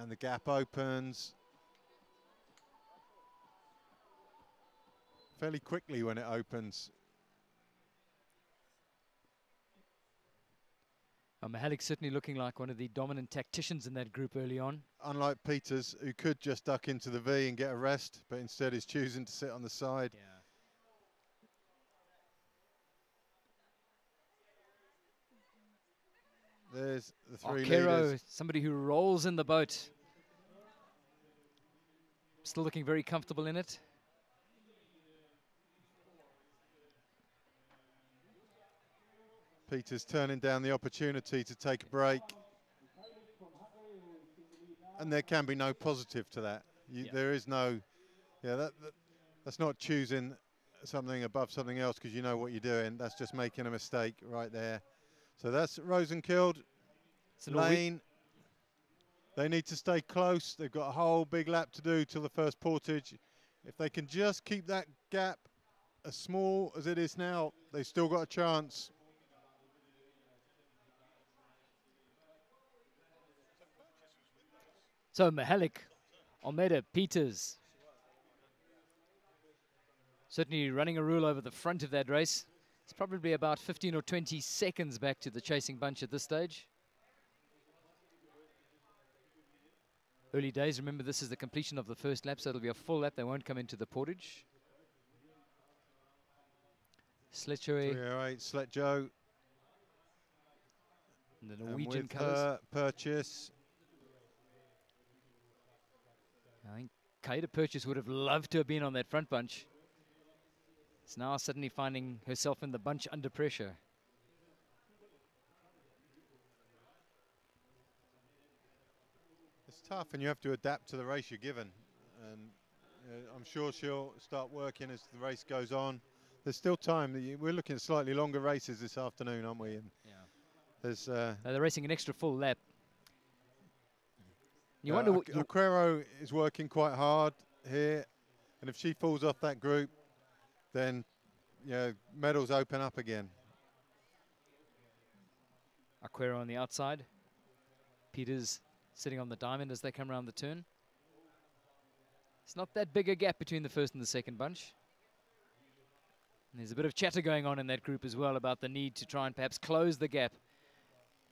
And the gap opens fairly quickly when it opens. Mihalik certainly looking like one of the dominant tacticians in that group early on. Unlike Peters, who could just duck into the V and get a rest, but instead is choosing to sit on the side. Yeah. There's the three Arcaro, leaders. somebody who rolls in the boat. Still looking very comfortable in it. Peters turning down the opportunity to take a break. And there can be no positive to that. There is no, that's not choosing something above something else because you know what you're doing. That's just making a mistake right there. So that's Rosenkilde. Lane. They need to stay close. They've got a whole big lap to do till the first portage. If they can just keep that gap as small as it is now, they've still got a chance. So Mihalik, Almeida, Peters. Certainly running a rule over the front of that race. It's probably about 15 or 20 seconds back to the chasing bunch at this stage. Early days, remember this is the completion of the first lap, so it'll be a full lap. They won't come into the portage. Sletjoe. 308, Sletjoe. And the Norwegian colours. Purchase. I think Kaida Purchase would have loved to have been on that front bunch. It's now suddenly finding herself in the bunch under pressure. It's tough, and you have to adapt to the race you're given. And I'm sure she'll start working as the race goes on. There's still time. We're looking at slightly longer races this afternoon, aren't we? And yeah. There's. They're racing an extra full lap. You wonder what Aquero is working quite hard here, and if she falls off that group, then medals open up again. Aquero on the outside. Peters sitting on the diamond as they come around the turn. It's not that big a gap between the first and the second bunch. And there's a bit of chatter going on in that group as well about the need to try and perhaps close the gap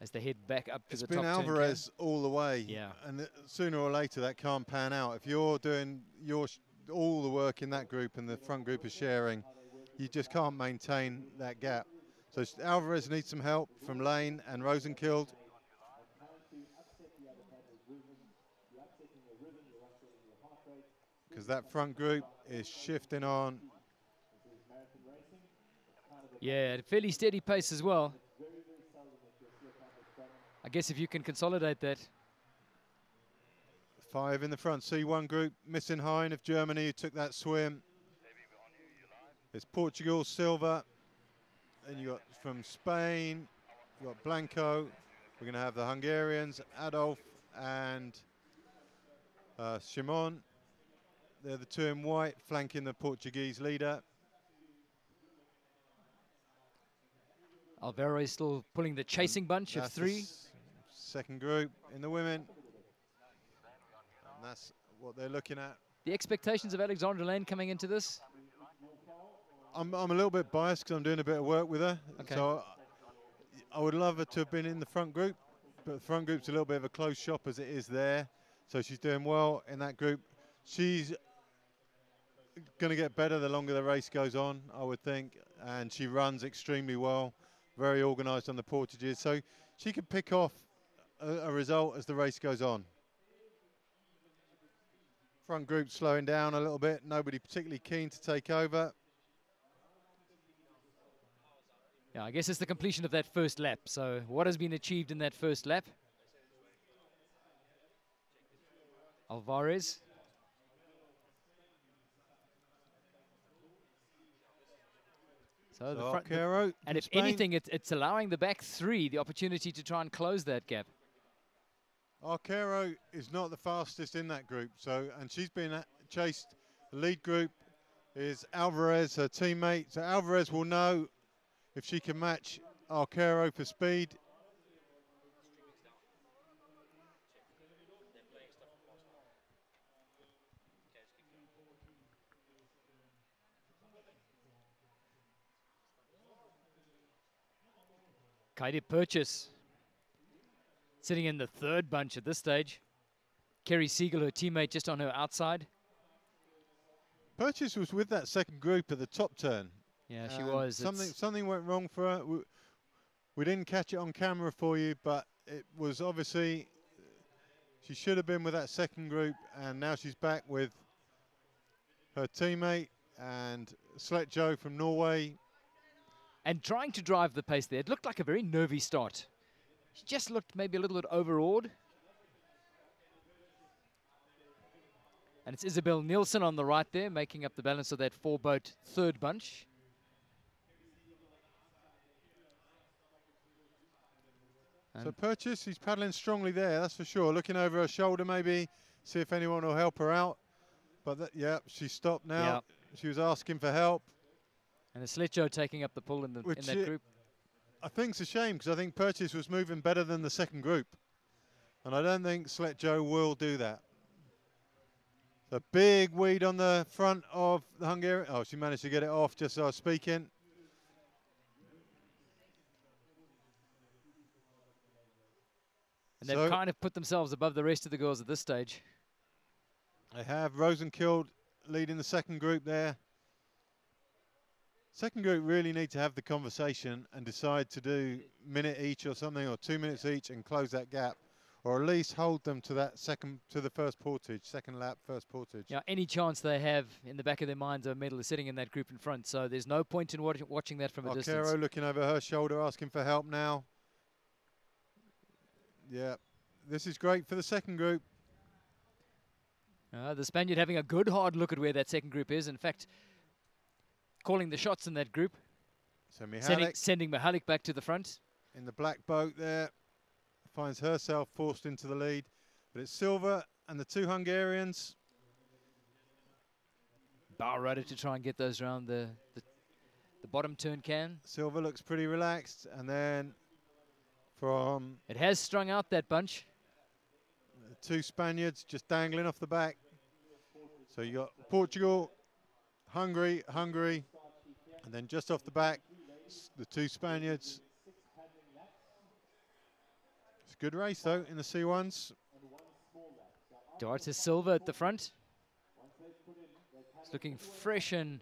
as they head back up to the top. It's been Alvarez all the way. Yeah. And sooner or later that can't pan out. If you're doing all the work in that group and the front group is sharing, you just can't maintain that gap. So Alvarez needs some help from Lane and Rosenkilde. Because that front group is shifting on. Yeah, at a fairly steady pace as well. I guess if you can consolidate that. 5 in the front. C1 group, missing Hein of Germany, who took that swim. It's Portugal, Silva. And you got from Spain, you got Blanco. We're going to have the Hungarians, Adolf and Shimon. They're the two in white, flanking the Portuguese leader. Alvaro is still pulling the chasing bunch of 3. Second group in the women. And that's what they're looking at. The expectations of Alexandra Lane coming into this? I'm a little bit biased because I'm doing a bit of work with her. Okay. So I would love her to have been in the front group, but the front group's a little bit of a closed shop as it is there. So she's doing well in that group. She's going to get better the longer the race goes on, I would think. And she runs extremely well, very organised on the portages. So she can pick off a result as the race goes on. Front group slowing down a little bit. Nobody particularly keen to take over. Yeah, I guess it's the completion of that first lap. So what has been achieved in that first lap? Alvarez. So the front, Arcaro and if Spain. anything, it's allowing the back 3 the opportunity to try and close that gap. Arcaro is not the fastest in that group, and she's been chased. The lead group is Alvarez, her teammate. So Alvarez will know if she can match Arcaro for speed. Kaide Purchase sitting in the third bunch at this stage. Kerry Siegel, her teammate, just on her outside. Purchase was with that second group at the top turn. Yeah, she was. Something went wrong for her. We didn't catch it on camera for you, but it was obviously she should have been with that second group, and now she's back with her teammate and Sletjo from Norway. And trying to drive the pace there. It looked like a very nervy start. She just looked maybe a little bit overawed. And it's Isabel Nielsen on the right there, making up the balance of that four-boat third bunch. So Purchase, he's paddling strongly there, that's for sure. Looking over her shoulder maybe, see if anyone will help her out. But yeah, she's stopped now. Yep. She was asking for help. And Sletjo taking up the pull in that group. I think it's a shame, because I think Purchase was moving better than the second group. And I don't think Sletjo will do that. The big weed on the front of the Hungarian. Oh, she managed to get it off just as I was speaking. And they've kind of put themselves above the rest of the girls at this stage. They have Rosenkild leading the second group there. Second group really need to have the conversation and decide to do minute each or something, or 2 minutes each, and close that gap, or at least hold them to that the first portage, second lap, first portage. Yeah, any chance they have in the back of their minds of a medal is sitting in that group in front, so there's no point in watching that from a distance. Arcaro looking over her shoulder, asking for help now. Yeah, this is great for the second group. The Spaniard having a good hard look at where that second group is. In fact, calling the shots in that group. So sending Mihalik back to the front. In the black boat there. Finds herself forced into the lead. But it's Silva and the two Hungarians. Bow rudder to try and get those around the bottom turn can. Silva looks pretty relaxed. And then from... It has strung out that bunch. The two Spaniards just dangling off the back. So you got Portugal, Hungary, and then just off the back, the two Spaniards. It's a good race though in the C1s. Duarte Silva at the front. It's looking fresh and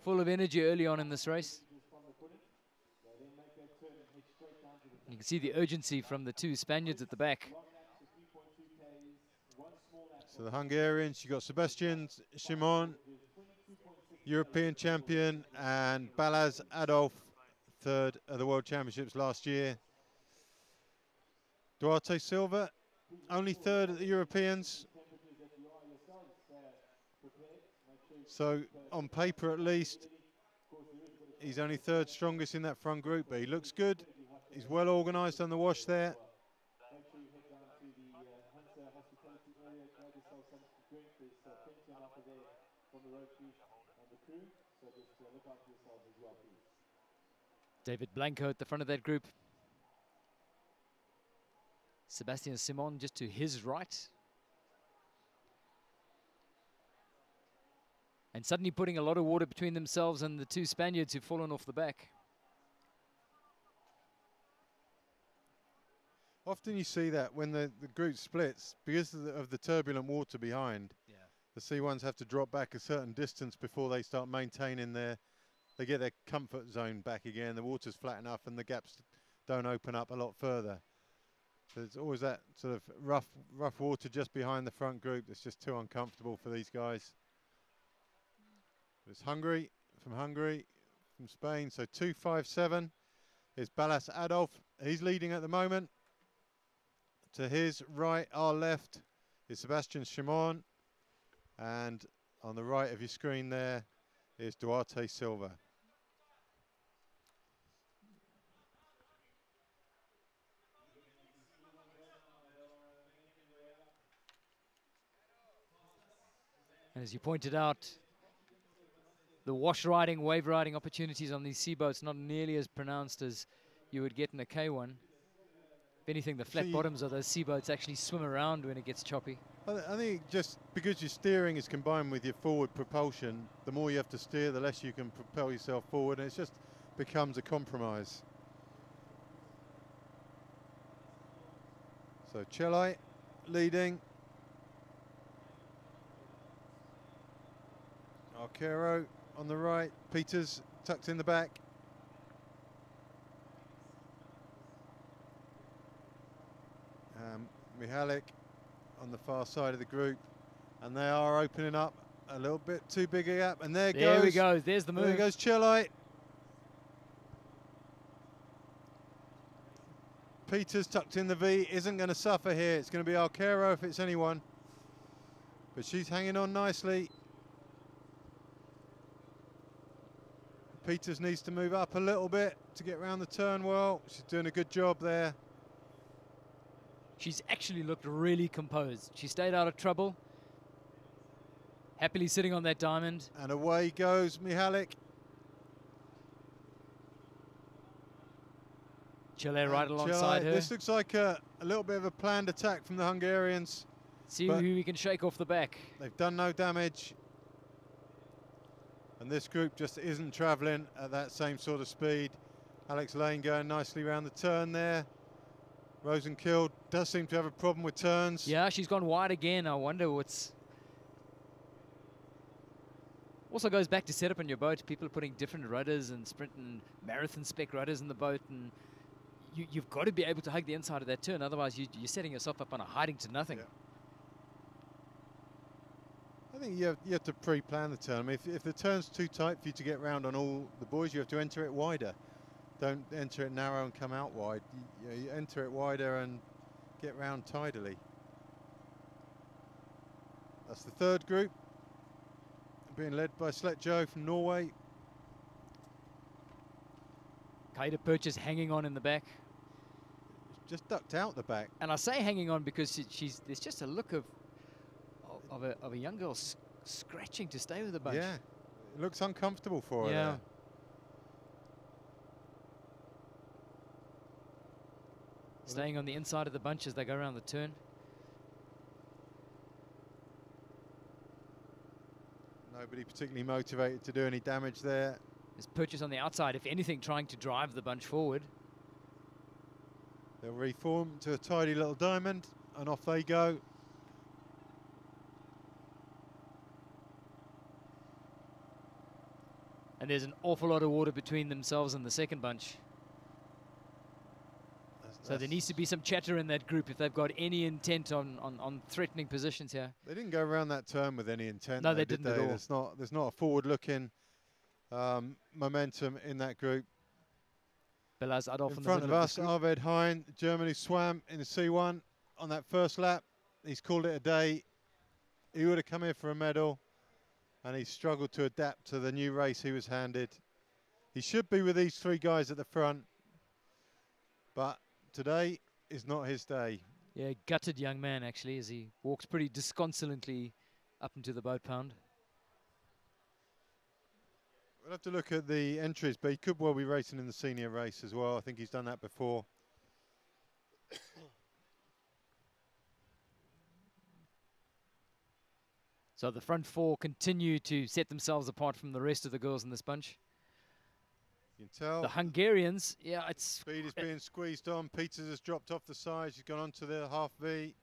full of energy early on in this race. You can see the urgency from the two Spaniards at the back. So the Hungarians, you got Sebastian Simon, European champion, and Balázs Adolf, third at the World Championships last year. Duarte Silva, only third at the Europeans. So on paper at least, he's only third strongest in that front group, but he looks good. He's well organised on the wash there. David Blanco at the front of that group. Sebastian Simon just to his right. And suddenly putting a lot of water between themselves and the two Spaniards who've fallen off the back. Often you see that when the group splits, because of the turbulent water behind, the C1s have to drop back a certain distance before they start maintaining they get their comfort zone back again, the water's flat enough and the gaps don't open up a lot further. So there's always that sort of rough water just behind the front group that's just too uncomfortable for these guys. It's Hungary, from Spain, so 257 is Balázs Adolf. He's leading at the moment. To his right, our left, is Sebastian Simon. And on the right of your screen there is Duarte Silva. And as you pointed out, the wash riding, wave riding opportunities on these sea boats not nearly as pronounced as you would get in a K1. If anything, the flat bottoms of those sea boats actually swim around when it gets choppy. I think just because your steering is combined with your forward propulsion, the more you have to steer, the less you can propel yourself forward, and it just becomes a compromise. So it's always that sort of rough water just behind the front group that's just too uncomfortable for these guys. So Chelai leading. Arcaro on the right. Peters tucked in the back. Mihalik on the far side of the group. And they are opening up a little bit too big a gap. And there we go. There's the move. There goes Chelai. Peters tucked in the V, isn't going to suffer here. It's going to be Arcaro if it's anyone. But she's hanging on nicely. Peters needs to move up a little bit to get round the turn well. She's doing a good job there. She's actually looked really composed. She stayed out of trouble. Happily sitting on that diamond. And away goes Mihalik. Chile right alongside her. This looks like a little bit of a planned attack from the Hungarians. See who we can shake off the back. They've done no damage. And this group just isn't travelling at that same sort of speed. Alex Lane going nicely round the turn there. Rosenkild does seem to have a problem with turns. Yeah, she's gone wide again. I wonder what's... Also goes back to setup on your boat. People are putting different rudders and sprint and marathon spec rudders in the boat, and you've got to be able to hug the inside of that turn. Otherwise, you're setting yourself up on a hiding to nothing. Yeah. I think you have to pre-plan the turn. I mean, if the turn's too tight for you to get round on all the buoys, you have to enter it wider. Don't enter it narrow and come out wide. You enter it wider and get round tidily. That's the third group, being led by Sletjo from Norway. Kaida Purchase hanging on in the back. Just ducked out the back. And I say hanging on because there's just a look of a young girl scratching to stay with the bunch. Yeah, it looks uncomfortable for her. Yeah. There. Staying on the inside of the bunch as they go around the turn. Nobody particularly motivated to do any damage there. There's Purchase on the outside, if anything, trying to drive the bunch forward. They'll reform to a tidy little diamond, and off they go. And there's an awful lot of water between themselves and the second bunch. So there needs to be some chatter in that group if they've got any intent on threatening positions here. They didn't go around that turn with any intent. No, they didn't at all. There's not a forward-looking momentum in that group. Belaz Adolf in front of us, Arvid Hein, Germany, swam in the C1 on that first lap. He's called it a day. He would have come here for a medal, and he struggled to adapt to the new race he was handed. He should be with these three guys at the front, but today is not his day. Yeah, gutted young man, actually, as he walks pretty disconsolately up into the boat pound. We'll have to look at the entries, but he could well be racing in the senior race as well. I think he's done that before. So the front four continue to set themselves apart from the rest of the girls in this bunch. You can tell. The Hungarians, yeah, it's... Speed is being squeezed on. Peters has dropped off the side. She's gone on to the half V.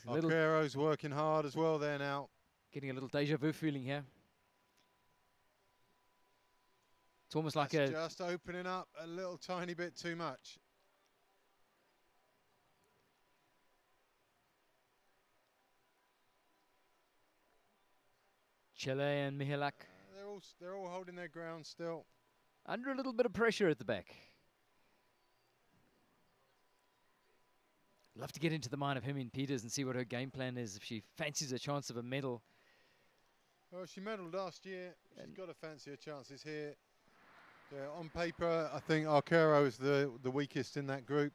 Arcaro's working hard as well there now. Getting a little deja vu feeling here. It's almost like just opening up a little tiny bit too much. Chile and Mihalik. They're all holding their ground still. Under a little bit of pressure at the back. Love to get into the mind of Hermine Peters and see what her game plan is if she fancies a chance of a medal. Well, she medalled last year. She's got to fancy her chances here. Yeah, on paper, I think Arcaro is the weakest in that group,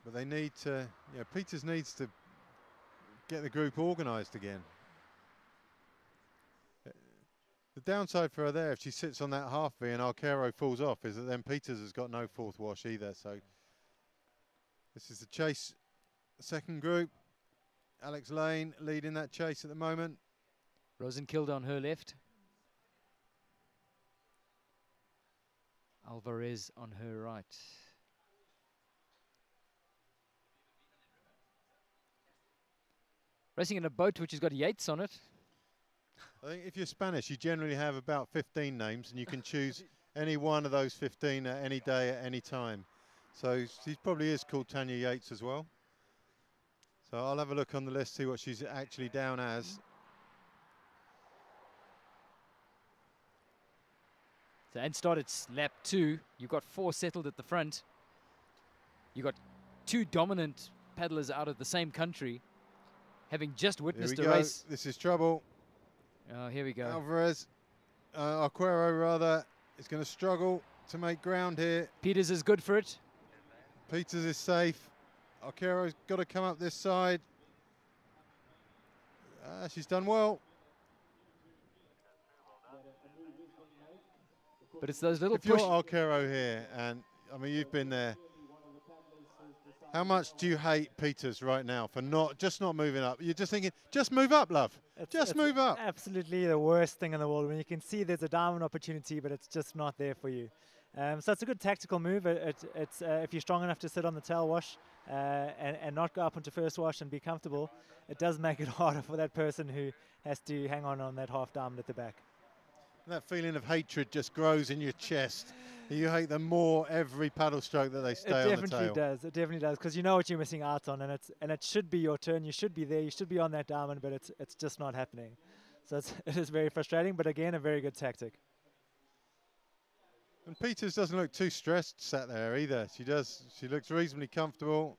but they need to. Yeah, Peters needs to get the group organised again. The downside for her there, if she sits on that half V and Arcaro falls off, is that then Peters has got no fourth wash either. So this is the chase, second group. Alex Lane leading that chase at the moment. Rosenkild on her left. Alvarez on her right. Racing in a boat which has got Yates on it. I think if you're Spanish, you generally have about 15 names, and you can choose any one of those 15 at any day, at any time. So she probably is called Tanya Yates as well. So I'll have a look on the list, see what she's actually down as. So and started lap 2. You've got 4 settled at the front. You've got 2 dominant paddlers out of the same country, having just witnessed a race. This is trouble. Oh, here we go. Alvarez, Arquero rather, is going to struggle to make ground here. Peters is good for it. Peters is safe. Arquero's got to come up this side. She's done well. But it's those little if you're Arquero here, and I mean you've been there, how much do you hate Peters right now for just not moving up? You're just thinking, just move up, love. Just move up. Absolutely the worst thing in the world when you can see there's a diamond opportunity, but it's just not there for you. So it's a good tactical move. It's if you're strong enough to sit on the tail wash and not go up onto first wash and be comfortable, it does make it harder for that person who has to hang on that half diamond at the back. That feeling of hatred just grows in your chest. You hate them more every paddle stroke that they stay on the tail. It definitely does. It definitely does, because you know what you're missing out on, and it should be your turn. You should be there. You should be on that diamond, but it's just not happening. So it is very frustrating. But again, a very good tactic. And Peters doesn't look too stressed sat there either. She does. She looks reasonably comfortable.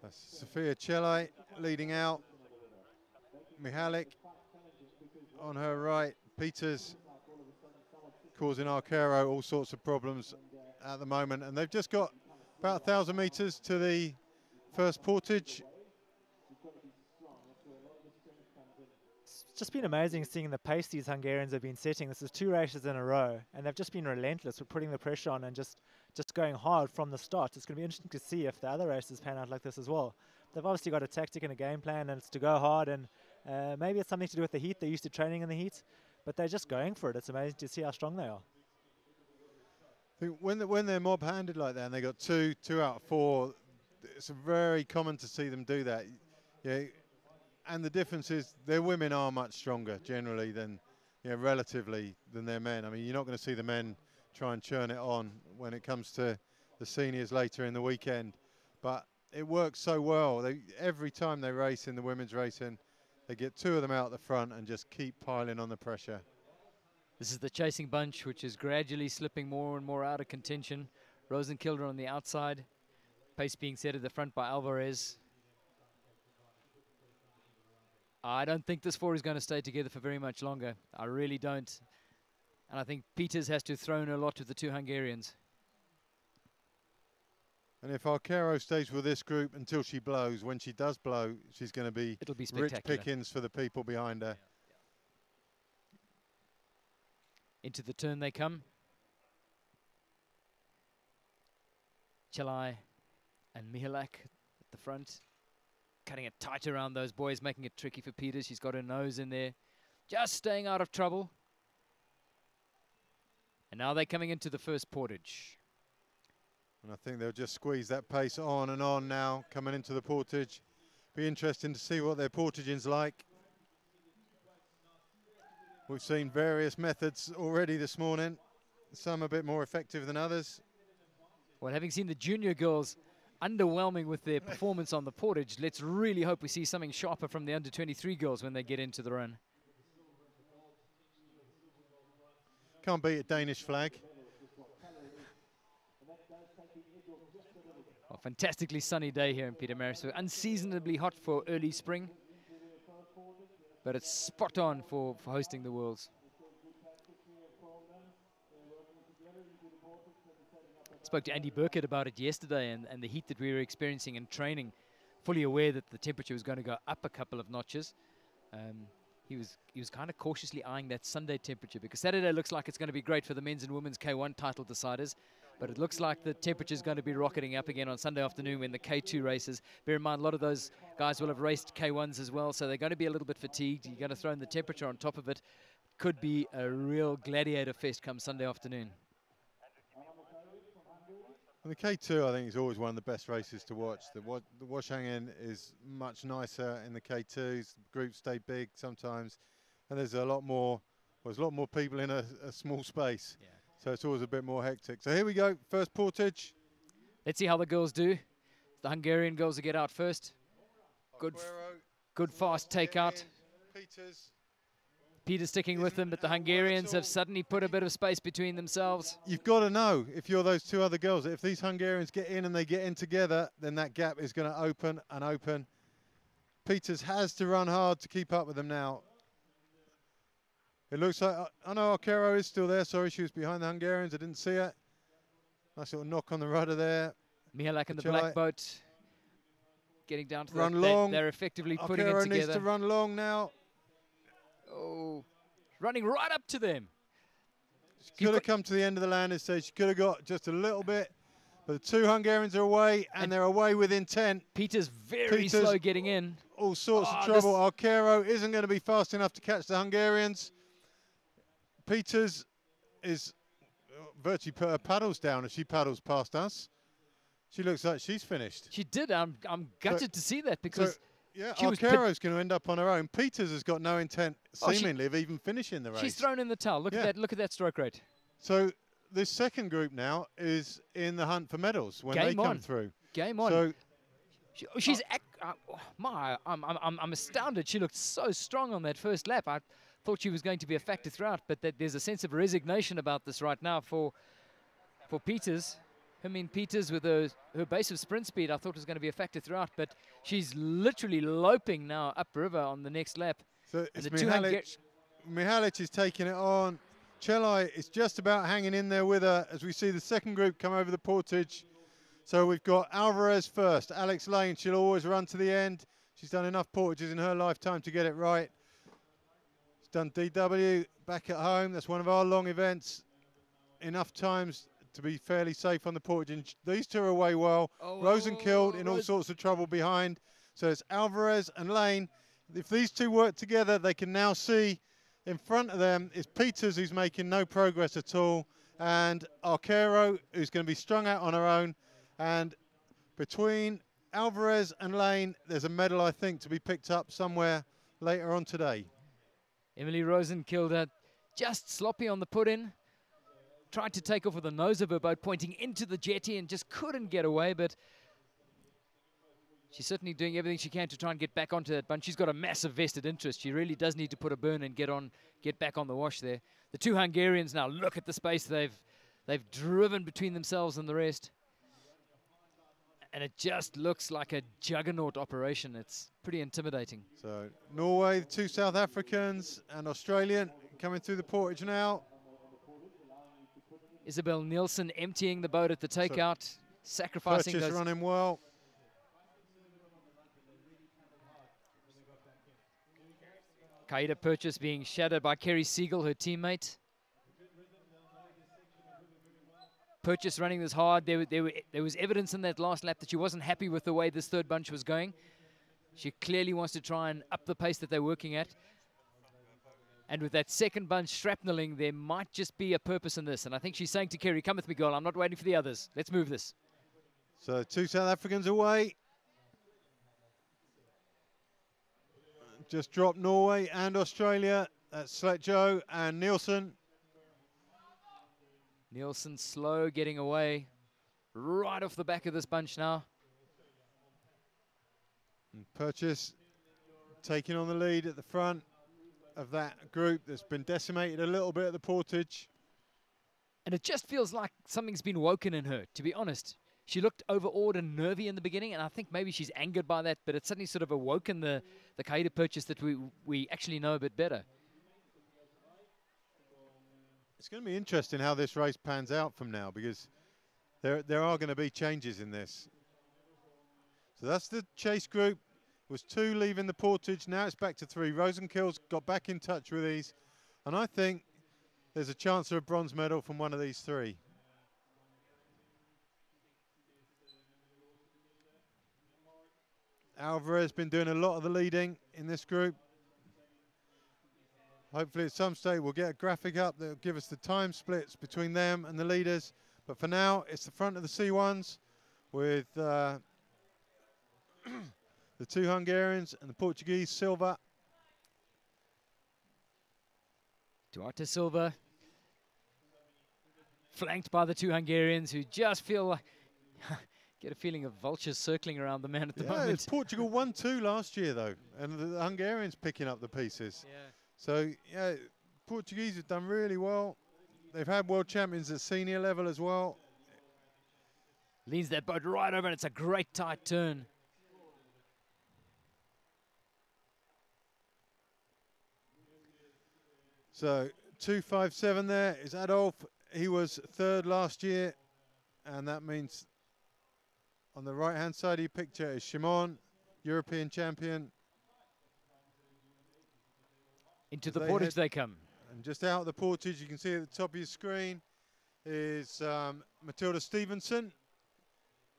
That's Sophia Celli leading out. Mihalik on her right. Peters causing Arquero all sorts of problems at the moment. And they've just got about 1,000 meters to the first portage. It's just been amazing seeing the pace these Hungarians have been setting. This is 2 races in a row, and they've just been relentless with putting the pressure on and just going hard from the start. It's going to be interesting to see if the other races pan out like this as well. They've obviously got a tactic and a game plan, and it's to go hard, and maybe it's something to do with the heat. They're used to training in the heat, but they're just going for it. It's amazing to see how strong they are. I think when they're mob-handed like that and they got two out of 4, it's very common to see them do that. Yeah, and the difference is their women are much stronger generally than, relatively than their men. I mean, you're not going to see the men try and churn it on when it comes to the seniors later in the weekend, but it works so well. Every time they race in the women's racing, they get 2 of them out the front and just keep piling on the pressure. This is the chasing bunch, which is gradually slipping more and more out of contention. Rosenkilder on the outside, pace being set at the front by Alvarez. I don't think this 4 is going to stay together for very much longer. I really don't. And I think Peters has to throw in a lot with the 2 Hungarians. And if Arquero stays with this group until she blows, when she does blow, she's going to be rich pickings for the people behind her. Into the turn they come. Celli and Mihalik at the front, cutting it tight around those boys, making it tricky for Peters. She's got her nose in there, just staying out of trouble. And now they're coming into the first portage. And I think they'll just squeeze that pace on and on now, coming into the portage. Be interesting to see what their portaging's like. We've seen various methods already this morning, some a bit more effective than others. Well, having seen the junior girls underwhelming with their performance on the portage, let's really hope we see something sharper from the under-23 girls when they get into the run. Can't beat a Danish flag. Well, fantastically sunny day here in Pietermaritzburg. Unseasonably hot for early spring, but it's spot on for hosting the Worlds. Spoke to Andy Burkett about it yesterday and the heat that we were experiencing in training, fully aware that the temperature was going to go up a couple of notches. He was kind of cautiously eyeing that Sunday temperature, because Saturday looks like it's going to be great for the men's and women's K1 title deciders. But it looks like the temperature's going to be rocketing up again on Sunday afternoon when the K2 races. Bear in mind, a lot of those guys will have raced K1s as well, so they're going to be a little bit fatigued. You're going to throw in the temperature on top of it. Could be a real gladiator fest come Sunday afternoon. And the K2, I think, is always one of the best races to watch. The wash hanging is much nicer in the K2s. Groups stay big sometimes, and there's a lot more. Well, there's a lot more people in a small space. Yeah. So it's always a bit more hectic. So here we go, first portage. Let's see how the girls do. The Hungarian girls will get out first. Good fast takeout. Peters sticking with them, but the Hungarians have suddenly put a bit of space between themselves. You've got to know, if you're those two other girls, if these Hungarians get in and they get in together, then that gap is going to open and open. Peters has to run hard to keep up with them now. It looks like, I know Arcaro is still there. Sorry, she was behind the Hungarians. I didn't see it. Nice little knock on the rudder there. Mihalak in the black boat getting down to run long. They're effectively putting it Arcaro together. needs to run long now. Oh, running right up to them. She could have come to the end of the landing stage. She could have got just a little bit. But the two Hungarians are away, and they're away with intent. Peters very slow getting in. All sorts of trouble. Arcaro isn't going to be fast enough to catch the Hungarians. Peters is virtually put her paddles down as she paddles past us. She looks like she's finished. She did. I'm gutted to see that because yeah, Arcaro's going to end up on her own. Peters has got no intent, seemingly, of even finishing the race. She's thrown in the towel. Look at that. Look at that stroke rate. So this second group now is in the hunt for medals when they come through. Game on. So she's I'm astounded. She looked so strong on that first lap. I thought she was going to be a factor throughout, but there's a sense of resignation about this right now for Peters. I mean, Peters with her base of sprint speed, I thought was going to be a factor throughout, but she's literally loping now upriver on the next lap. So it's Mihalic is taking it on. Chelai is just about hanging in there with her as we see the second group come over the portage. So we've got Alvarez first. Alex Lane, she'll always run to the end. She's done enough portages in her lifetime to get it right. She's done DW back at home. That's one of our long events. Enough times to be fairly safe on the portage. And these two are away well. Rosenkilde in all sorts of trouble behind. So it's Alvarez and Lane. If these two work together, they can now see in front of them is Peters, who's making no progress at all, and Arcaro, who's going to be strung out on her own. And between Alvarez and Lane, there's a medal, I think, to be picked up somewhere later on today. Emily Rosenkilde just sloppy on the put-in. Tried to take off with the nose of her boat, pointing into the jetty, and just couldn't get away, but she's certainly doing everything she can to try and get back onto that bunch. She's got a massive vested interest. She really does need to put a burn and get back on the wash there. The two Hungarians now, look at the space they've driven between themselves and the rest. And it just looks like a juggernaut operation. It's pretty intimidating. So Norway, the two South Africans, and Australian coming through the portage now. Isabel Nielsen emptying the boat at the takeout, sacrificing those. Running well. Kaida Purchase being shadowed by Kerry Siegel, her teammate. Purchase running this hard. There was evidence in that last lap that she wasn't happy with the way this third bunch was going. She clearly wants to try and up the pace that they're working at. And with that second bunch shrapneling, there might just be a purpose in this. And I think she's saying to Kerry, come with me, girl. I'm not waiting for the others. Let's move this. So two South Africans away. Just dropped Norway and Australia. That's Sletjo and Nielsen. Nielsen slow getting away. Right off the back of this bunch now. And Purchase taking on the lead at the front of that group that's been decimated a little bit at the portage. And it just feels like something's been woken in her, to be honest. She looked overawed and nervy in the beginning, and I think maybe she's angered by that, but it's suddenly sort of awoken the Kaida Purchase that we actually know a bit better. It's going to be interesting how this race pans out from now, because there are going to be changes in this. So that's the chase group. It was two leaving the portage. Now it's back to three. Rosenkilde's got back in touch with these. And I think there's a chance of a bronze medal from one of these three. Alvarez has been doing a lot of the leading in this group. Hopefully at some stage we'll get a graphic up that will give us the time splits between them and the leaders. But for now, it's the front of the C1s with the two Hungarians and the Portuguese, Silva. Duarte Silva, flanked by the two Hungarians who just feel like, get a feeling of vultures circling around the man at the moment. It's Portugal 1-2 last year though, and the Hungarians picking up the pieces. Yeah. So yeah, Portuguese have done really well. They've had world champions at senior level as well. Leans that boat right over, and it's a great tight turn. So 2.57 there is Adolf. He was third last year, and that means on the right hand side of your picture is Shimon, European champion. Into the portage they come. And just out of the portage, you can see at the top of your screen is Matilda Stevenson.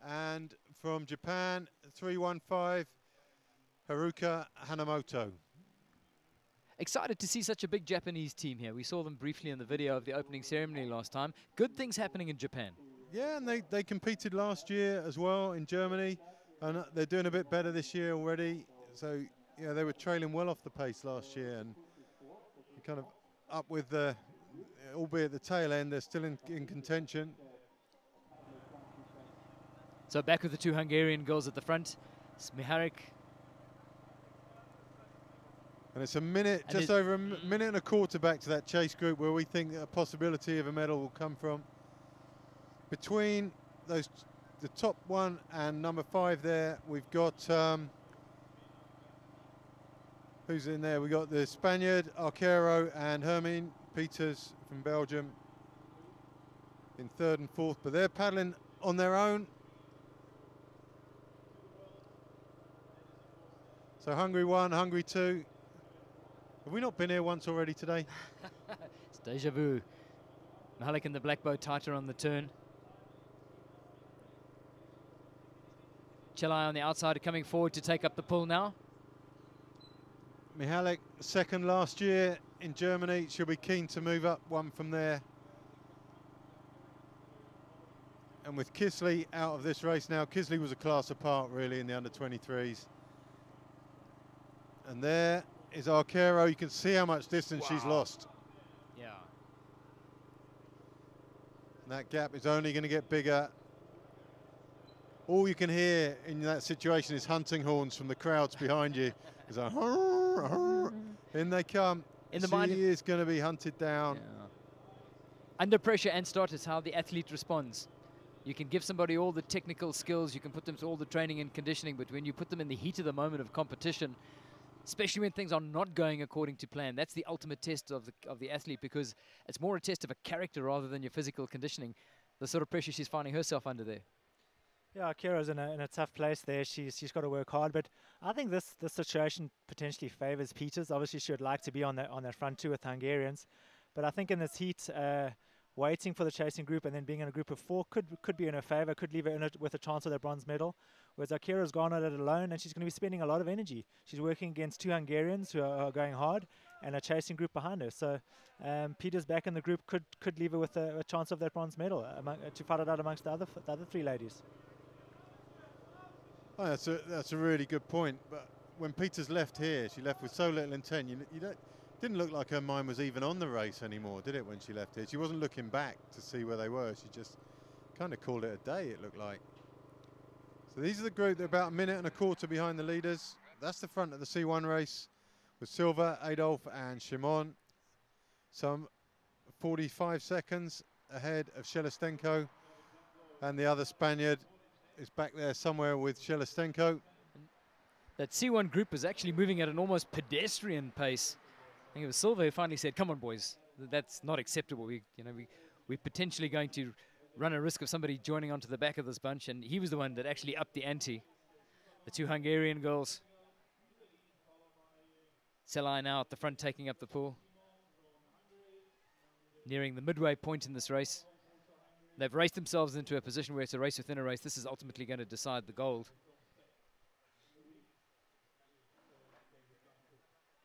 And from Japan, 315, Haruka Hanamoto. Excited to see such a big Japanese team here. We saw them briefly in the video of the opening ceremony last time. Good things happening in Japan. Yeah, and they competed last year as well in Germany. And they're doing a bit better this year already. So, yeah, they were trailing well off the pace last year. And kind of up with the, albeit the tail end, they're still in contention. So back with the two Hungarian girls at the front. It's Mihalik. And it's a minute, just over a minute and a quarter back to that chase group where we think a possibility of a medal will come from. Between those, the top one and number 5 there, we've got, who's in there? We've got the Spaniard, Arquero, and Hermine Peters from Belgium in 3rd and 4th, but they're paddling on their own. So Hungary 1, Hungary 2. Have we not been here once already today? It's deja vu. Mihalik and the black bow tighter on the turn. Chelai on the outside coming forward to take up the pull now. Mihalik, second last year in Germany. She'll be keen to move up one from there. And with Kisley out of this race now, Kisley was a class apart really in the under-23s. And there is Arquero. You can see how much distance she's lost. Yeah. And that gap is only going to get bigger. All you can hear in that situation is hunting horns from the crowds behind you. It's like, in they come. In the she is going to be hunted down. Yeah. Under pressure and start is how the athlete responds. You can give somebody all the technical skills, you can put them to all the training and conditioning, but when you put them in the heat of the moment of competition, especially when things are not going according to plan, that's the ultimate test of the athlete, because it's more a test of a character rather than your physical conditioning. The sort of pressure she's finding herself under there. Yeah, Kira's in a tough place there. She's got to work hard, but I think this situation potentially favours Peters. Obviously, she would like to be on that front two with Hungarians, but I think in this heat, waiting for the chasing group and then being in a group of 4 could be in her favour, could leave her in it with a chance of that bronze medal. Whereas Akira's gone at it alone, and she's going to be spending a lot of energy. She's working against 2 Hungarians who are going hard, and a chasing group behind her. So Peters back in the group could leave her with a chance of that bronze medal to fight it out amongst the other 3 ladies. Oh, that's a really good point. But when Peters left here, she left with so little intent. Didn't look like her mind was even on the race anymore, did it, when she left here? She wasn't looking back to see where they were. She just kind of called it a day, it looked like. So these are the group. They're about a minute and a quarter behind the leaders. That's the front of the C1 race with Silva, Adolf, and Shimon. Some 45 seconds ahead of Shelestenko, and the other Spaniard is back there somewhere with Shelestenko. That C1 group is actually moving at an almost pedestrian pace. I think it was Silva who finally said, "Come on, boys, that's not acceptable. We're potentially going to run a risk of somebody joining onto the back of this bunch," and he was the one that actually upped the ante. The 2 Hungarian girls. Selai now at the front taking up the pull. Nearing the midway point in this race. They've raced themselves into a position where it's a race within a race. This is ultimately going to decide the gold.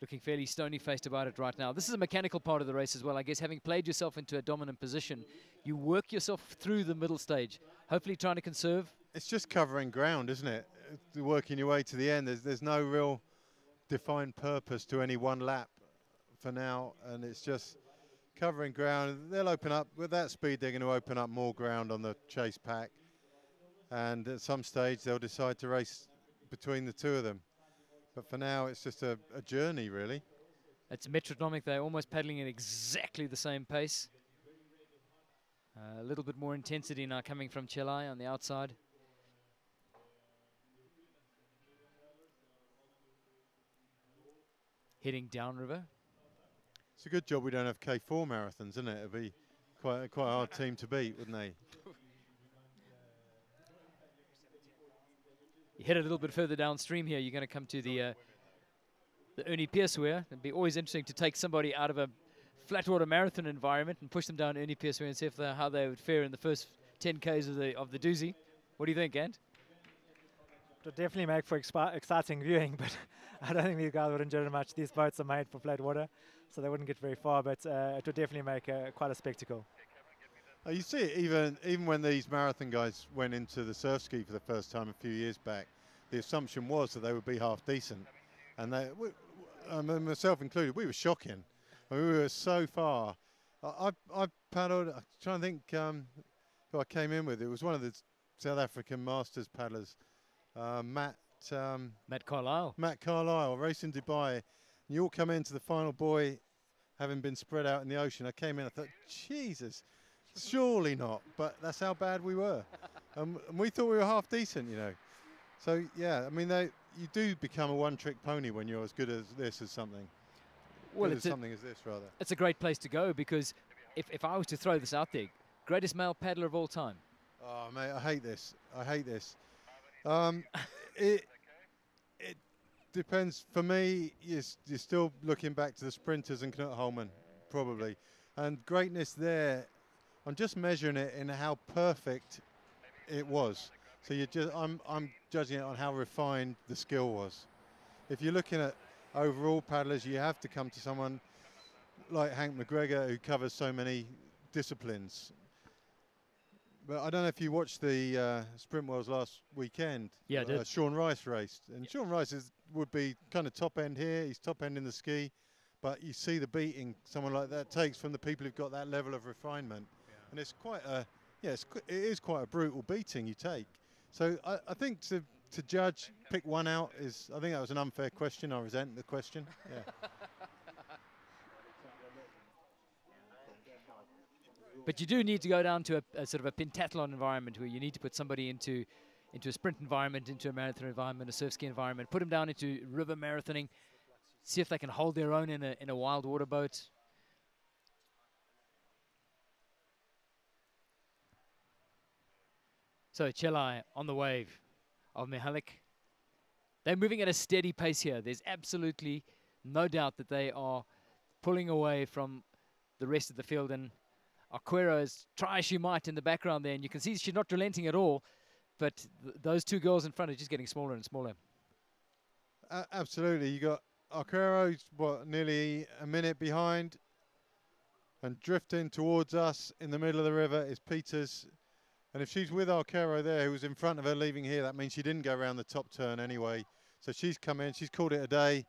looking fairly stony-faced about it right now. This is a mechanical part of the race as well. I guess having played yourself into a dominant position, you work yourself through the middle stage, hopefully trying to conserve. It's just covering ground, isn't it? Working your way to the end. There's no real defined purpose to any one lap for now, and it's just covering ground. They'll open up with that speed. They're going to open up more ground on the chase pack, and at some stage they'll decide to race between the two of them. But for now, it's just a journey, really. It's metronomic. They're almost paddling at exactly the same pace. A little bit more intensity now coming from Chelai on the outside. Heading downriver. It's a good job we don't have K4 marathons, isn't it? It'd be quite a hard team to beat, wouldn't they? You head a little bit further downstream here, you're going to come to the Ernie Pierce weir. It'd be always interesting to take somebody out of a flatwater marathon environment and push them down Ernie Pierce weir and see if how they would fare in the first 10 Ks of the doozy. What do you think, Ant? It would definitely make for exciting viewing, but I don't think these guys would enjoy it much. These boats are made for flat water, so they wouldn't get very far, but it would definitely make quite a spectacle. You see it even when these marathon guys went into the surf ski for the first time a few years back, the assumption was that they would be half decent. And myself included, we were shocking. I mean, we were so far. I paddled, I'm trying to think who I came in with. It was one of the South African Masters paddlers, Matt Carlisle. Matt Carlisle, racing Dubai. And you all come into the final buoy having been spread out in the ocean. I came in, I thought, Jesus. Surely not, but that's how bad we were. And we thought we were half decent, you know. So, yeah, I mean, you do become a one-trick pony when you're as good as this as something. Well, it's something as this, rather. It's a great place to go because if I was to throw this out there, greatest male paddler of all time. Oh, mate, I hate this. I hate this. It depends. For me, you're still looking back to the sprinters and Knut Holman, probably. And greatness there, I'm just measuring it in how perfect it was. So I'm judging it on how refined the skill was. If you're looking at overall paddlers, you have to come to someone like Hank McGregor, who covers so many disciplines. But I don't know if you watched the Sprint Worlds last weekend. Yeah, I did. Sean Rice raced. And Sean Rice would be kind of top end here. He's top end in the ski. But you see the beating someone like that takes from the people who've got that level of refinement. And it's quite it is quite a brutal beating you take. So I think to judge, pick one out I think that was an unfair question. I resent the question. Yeah. But you do need to go down to a sort of a pentathlon environment where you need to put somebody into a sprint environment, into a marathon environment, a surf ski environment, put them down into river marathoning, see if they can hold their own in a wild water boat. So Chelai on the wave of Mihalik. They're moving at a steady pace here. There's absolutely no doubt that they are pulling away from the rest of the field. And Aquera is try as she might in the background there. And you can see she's not relenting at all. But those two girls in front are just getting smaller and smaller. Absolutely. You got Aquera, nearly a minute behind. And drifting towards us in the middle of the river is Peters. And if she's with Arcaro there, who was in front of her leaving here, that means she didn't go around the top turn anyway. So she's come in, she's called it a day.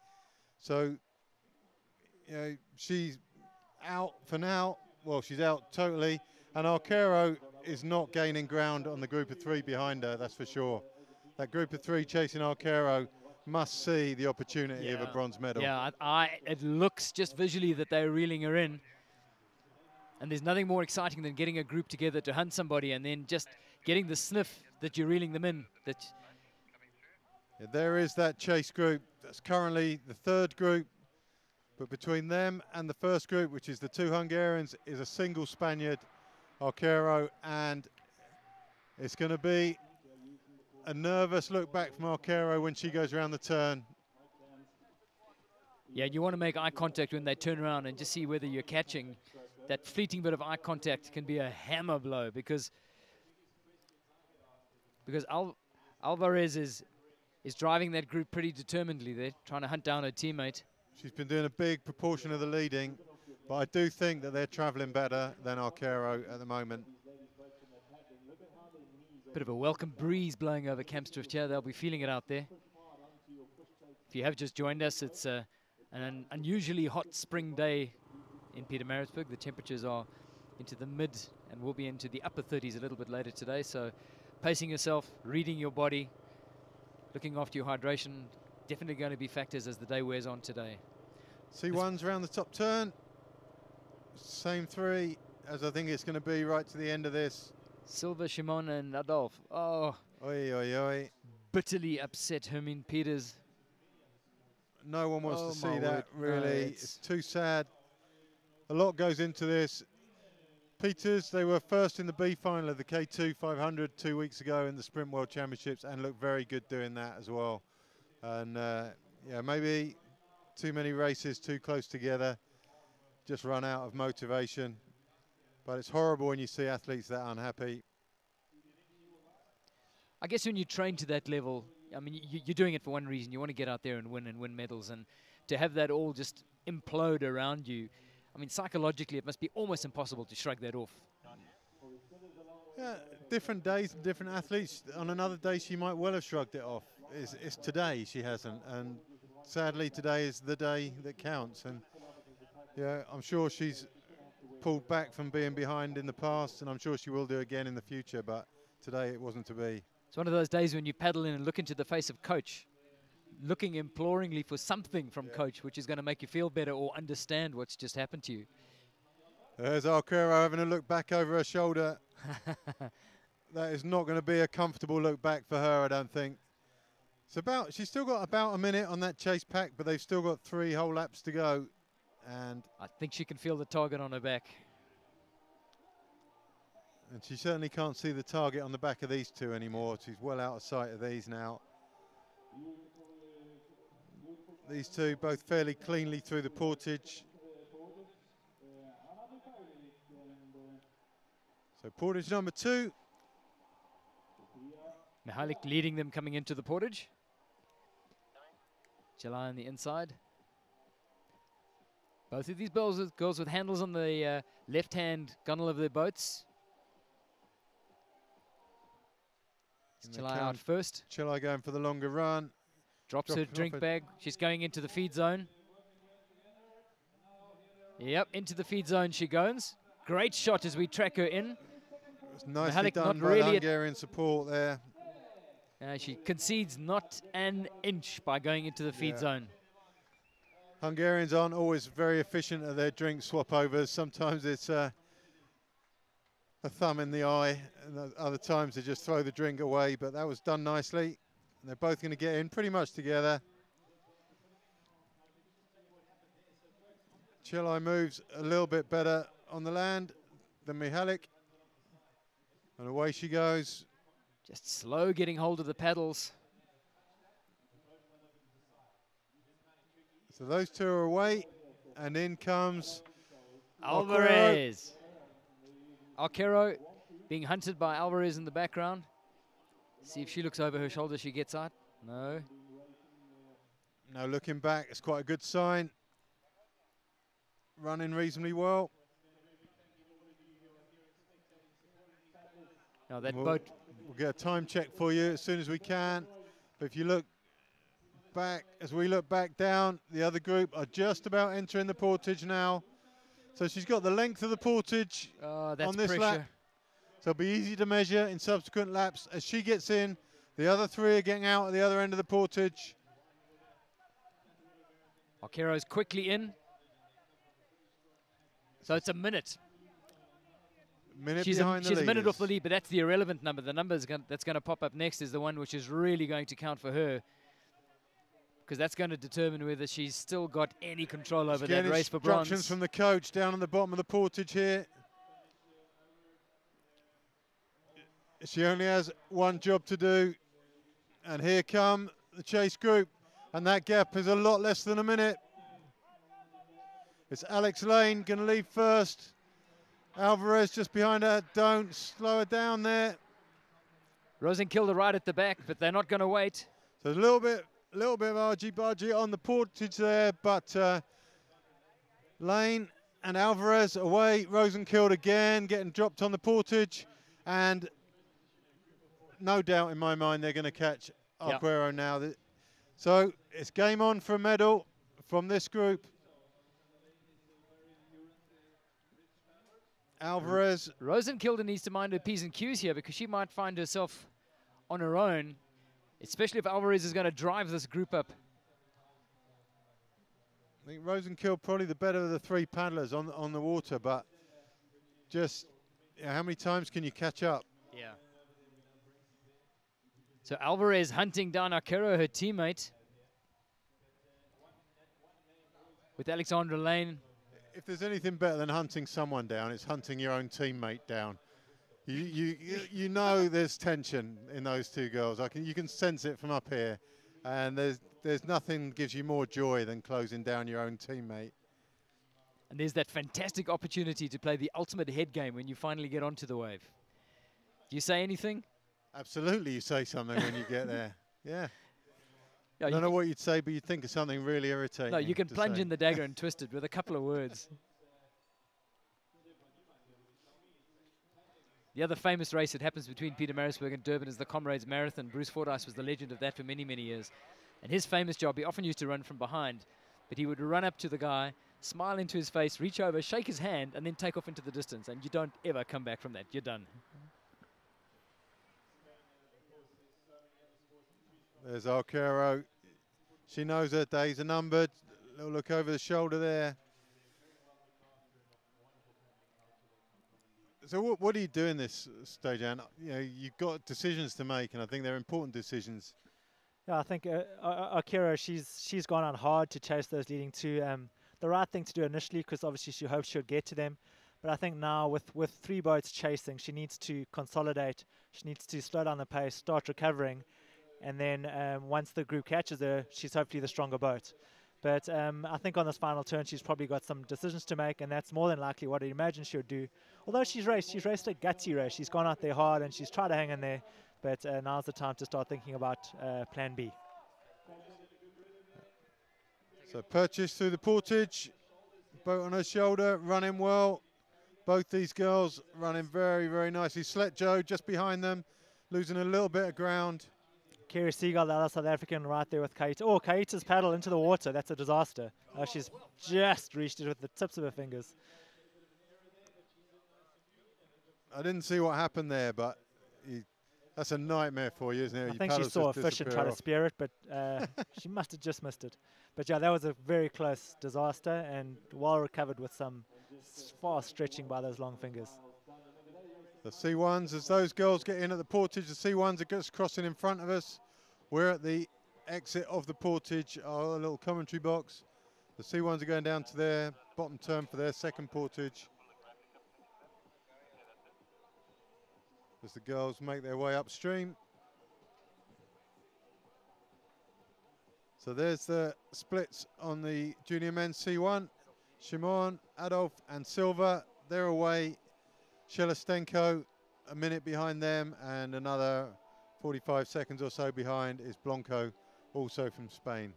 So, you know, she's out for now. Well, she's out totally. And Arcaro is not gaining ground on the group of three behind her, that's for sure. That group of three chasing Arcaro must see the opportunity of a bronze medal. Yeah, it looks just visually that they're reeling her in. And there's nothing more exciting than getting a group together to hunt somebody and then just getting the sniff that you're reeling them in. Yeah, there is that chase group. That's currently the third group. But between them and the first group, which is the two Hungarians, is a single Spaniard, Arcaro. And it's going to be a nervous look back from Arcaro when she goes around the turn. Yeah, you want to make eye contact when they turn around and just see whether you're catching. That fleeting bit of eye contact can be a hammer blow because Alvarez is driving that group pretty determinedly there, trying to hunt down her teammate. She's been doing a big proportion of the leading, but I do think that they're travelling better than Arcaro at the moment. Bit of a welcome breeze blowing over Campsdrift here. They'll be feeling it out there. If you have just joined us, it's an unusually hot spring day in Pietermaritzburg. The temperatures are into the mid and will be into the upper 30s a little bit later today. So pacing yourself, reading your body, looking after your hydration, definitely going to be factors as the day wears on today. C1's around the top turn. Same three as I think it's going to be right to the end of this. Silva, Shimon and Adolf. Oh, Oi, oi, oi. bitterly upset Hermine Peters. No one wants to see that, word. really. No, it's too sad. A lot goes into this. Peters, they were first in the B final of the K2 500 2 weeks ago in the Sprint World Championships and looked very good doing that as well. And yeah, maybe too many races too close together, just run out of motivation. But it's horrible when you see athletes that unhappy. I guess when you train to that level, I mean, you're doing it for one reason. You want to get out there and win medals. And to have that all just implode around you, I mean, psychologically, it must be almost impossible to shrug that off. Yeah, different days, different athletes. On another day, she might well have shrugged it off. It's today she hasn't. And sadly, today is the day that counts. And yeah, I'm sure she's pulled back from being behind in the past, and I'm sure she will do again in the future. But today it wasn't to be. It's one of those days when you paddle in and look into the face of coach, looking imploringly for something from coach, which is going to make you feel better or understand what's just happened to you. There's Arcaro having a look back over her shoulder. That is not going to be a comfortable look back for her, I don't think. It's she's still got about a minute on that chase pack, but they've still got 3 whole laps to go. And I think she can feel the target on her back. And she certainly can't see the target on the back of these two anymore. She's well out of sight of these now. These two both fairly cleanly through the portage. So portage number 2. Mihalik leading them coming into the portage. July on the inside. Both of these girls with handles on the left-hand gunnel of their boats. July out first. July going for the longer run. Drops her drink bag. She's going into the feed zone. Yep, into the feed zone she goes. Great shot as we track her in. It's nicely Mihalik done not by really the Hungarian support there. She concedes not an inch by going into the feed zone. Hungarians aren't always very efficient at their drink swap overs. Sometimes it's a thumb in the eye, and other times they just throw the drink away, but that was done nicely. They're both going to get in pretty much together. Chilai moves a little bit better on the land than Mihalik. And away she goes. Just slow getting hold of the paddles. So those two are away, and in comes Alvarez. Arcaro being hunted by Alvarez in the background. See if she looks over her shoulder, she gets out. No. No, looking back, it's quite a good sign. Running reasonably well. Now that boat. We'll get a time check for you as soon as we can. But if you look back, as we look back down, the other group are just about entering the portage now. So she's got the length of the portage on this pressure. lap. So it'll be easy to measure in subsequent laps. As she gets in, the other 3 are getting out at the other end of the portage. Arcaro's quickly in. So it's a minute. She's a minute off the lead, but that's the irrelevant number. The number that's going to pop up next is the one which is really going to count for her, because that's going to determine whether she's still got any control over that race for bronze. Instructions from the coach down on the bottom of the portage here. She only has one job to do, and here come the chase group, and that gap is a lot less than a minute. It's Alex Lane going to leave first. Alvarez just behind her. Don't slow her down there. Rosenkilde right at the back, but they're not going to wait. So a little bit A little bit of argy-bargy on the portage there, but Lane and Alvarez away. Rosenkild again getting dropped on the portage, and no doubt in my mind they're going to catch Arguero now. So it's game on for a medal from this group. Alvarez. Rosenkilde needs to mind her P's and Q's here, because she might find herself on her own, especially if Alvarez is going to drive this group up. I think Rosenkild probably the better of the three paddlers on the water, but just how many times can you catch up? Yeah. So Alvarez hunting down Arguero, her teammate, with Alexandra Lane. If there's anything better than hunting someone down, it's hunting your own teammate down. You know there's tension in those two girls. You can sense it from up here, and there's nothing gives you more joy than closing down your own teammate. And there's that fantastic opportunity to play the ultimate head game when you finally get onto the wave. Do you say anything? Absolutely, you say something when you get there. Yeah. Yeah, I don't know what you'd say, but you'd think of something really irritating. No, you can plunge in the dagger and twist it with a couple of words. The other famous race that happens between Peter Marisburg and Durban is the Comrades Marathon. Bruce Fordyce was the legend of that for many, many years. And his famous job, he often used to run from behind, but he would run up to the guy, smile into his face, reach over, shake his hand, and then take off into the distance. And you don't ever come back from that. You're done. There's Arguero. She knows her days are numbered. Little look over the shoulder there. So what do you do in this stage, Anne? You know, you've got decisions to make, and I think they're important decisions. Yeah, I think Arguero, she's gone on hard to chase those leading two. The right thing to do initially, because obviously she hopes she'll get to them. But I think now with three boats chasing, she needs to consolidate. She needs to slow down the pace, start recovering. And then once the group catches her, she's hopefully the stronger boat. But I think on this final turn, she's probably got some decisions to make, and that's more than likely what I imagine she would do. Although she's raced a gutsy race. She's gone out there hard, and she's tried to hang in there. But now's the time to start thinking about plan B. So purchase through the portage, boat on her shoulder, running well. Both these girls running very, very nicely. Slet Joe just behind them, losing a little bit of ground. Kerry Seagull, the other South African, right there with Kaita. Oh, Kaita's paddle into the water. That's a disaster. Oh, she's just reached it with the tips of her fingers. I didn't see what happened there, but that's a nightmare for you, isn't it? I think she saw a fish and tried to spear it, but she must have just missed it. But yeah, that was a very close disaster, and well recovered with some fast stretching by those long fingers. The C1s, as those girls get in at the portage, the C1s are just crossing in front of us. We're at the exit of the portage, our little commentary box. The C1s are going down to their bottom turn for their second portage. As the girls make their way upstream. So there's the splits on the junior men's C1. Shimon, Adolf and Silva, they're away. Shelestenko a minute behind them, and another 45 seconds or so behind is Blanco, also from Spain.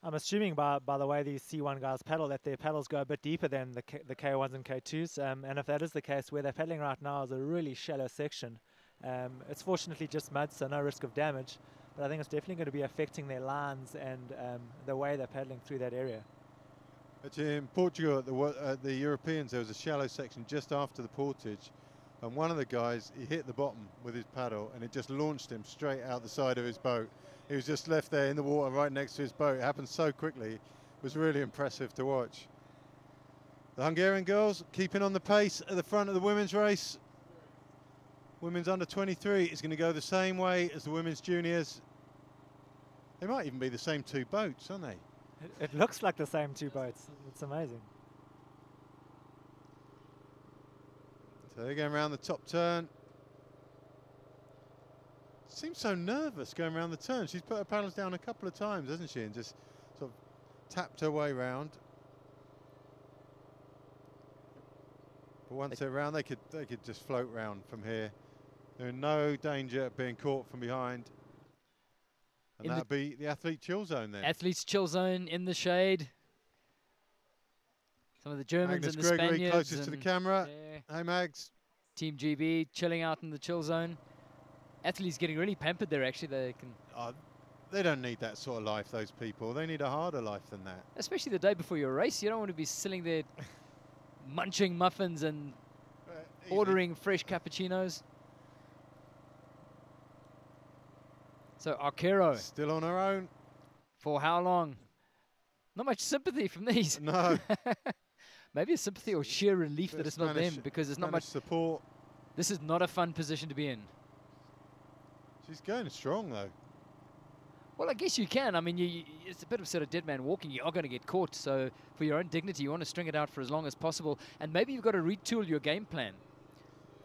I'm assuming by the way these C1 guys paddle that their paddles go a bit deeper than the K1s and K2s, and if that is the case, where they're paddling right now is a really shallow section. It's fortunately just mud, so no risk of damage, but I think it's definitely going to be affecting their lines and the way they're paddling through that area. Actually, in Portugal at the Europeans, there was a shallow section just after the portage, and one of the guys, he hit the bottom with his paddle and it just launched him straight out the side of his boat. He was just left there in the water right next to his boat. It happened so quickly. It was really impressive to watch. The Hungarian girls keeping on the pace at the front of the women's race. Women's under 23 is going to go the same way as the women's juniors. They might even be the same two boats, aren't they? It looks like the same two boats. It's amazing. So they're going around the top turn. Seems so nervous going around the turn. She's put her paddles down a couple of times, hasn't she? And just sort of tapped her way round. once they're round, they could just float round from here. They're in no danger of being caught from behind. And that'd be the athlete chill zone then. Athletes chill zone in the shade. Some of the Germans Magnus and the Gregory Spaniards. closest to the camera. Yeah. Hey, Mags. Team GB chilling out in the chill zone. Athletes getting really pampered there, actually. They don't need that sort of life, those people. They need a harder life than that. Especially the day before your race. You don't want to be sitting there munching muffins and ordering fresh cappuccinos. So Arquero. Still on her own. For how long? Not much sympathy from these. No. Maybe a sympathy or sheer relief that it's not them, because there's not much support. This is not a fun position to be in. She's going strong, though. Well, I guess you can. I mean, it's a bit of sort of dead man walking. You are going to get caught. So for your own dignity, you want to string it out for as long as possible. And maybe you've got to retool your game plan.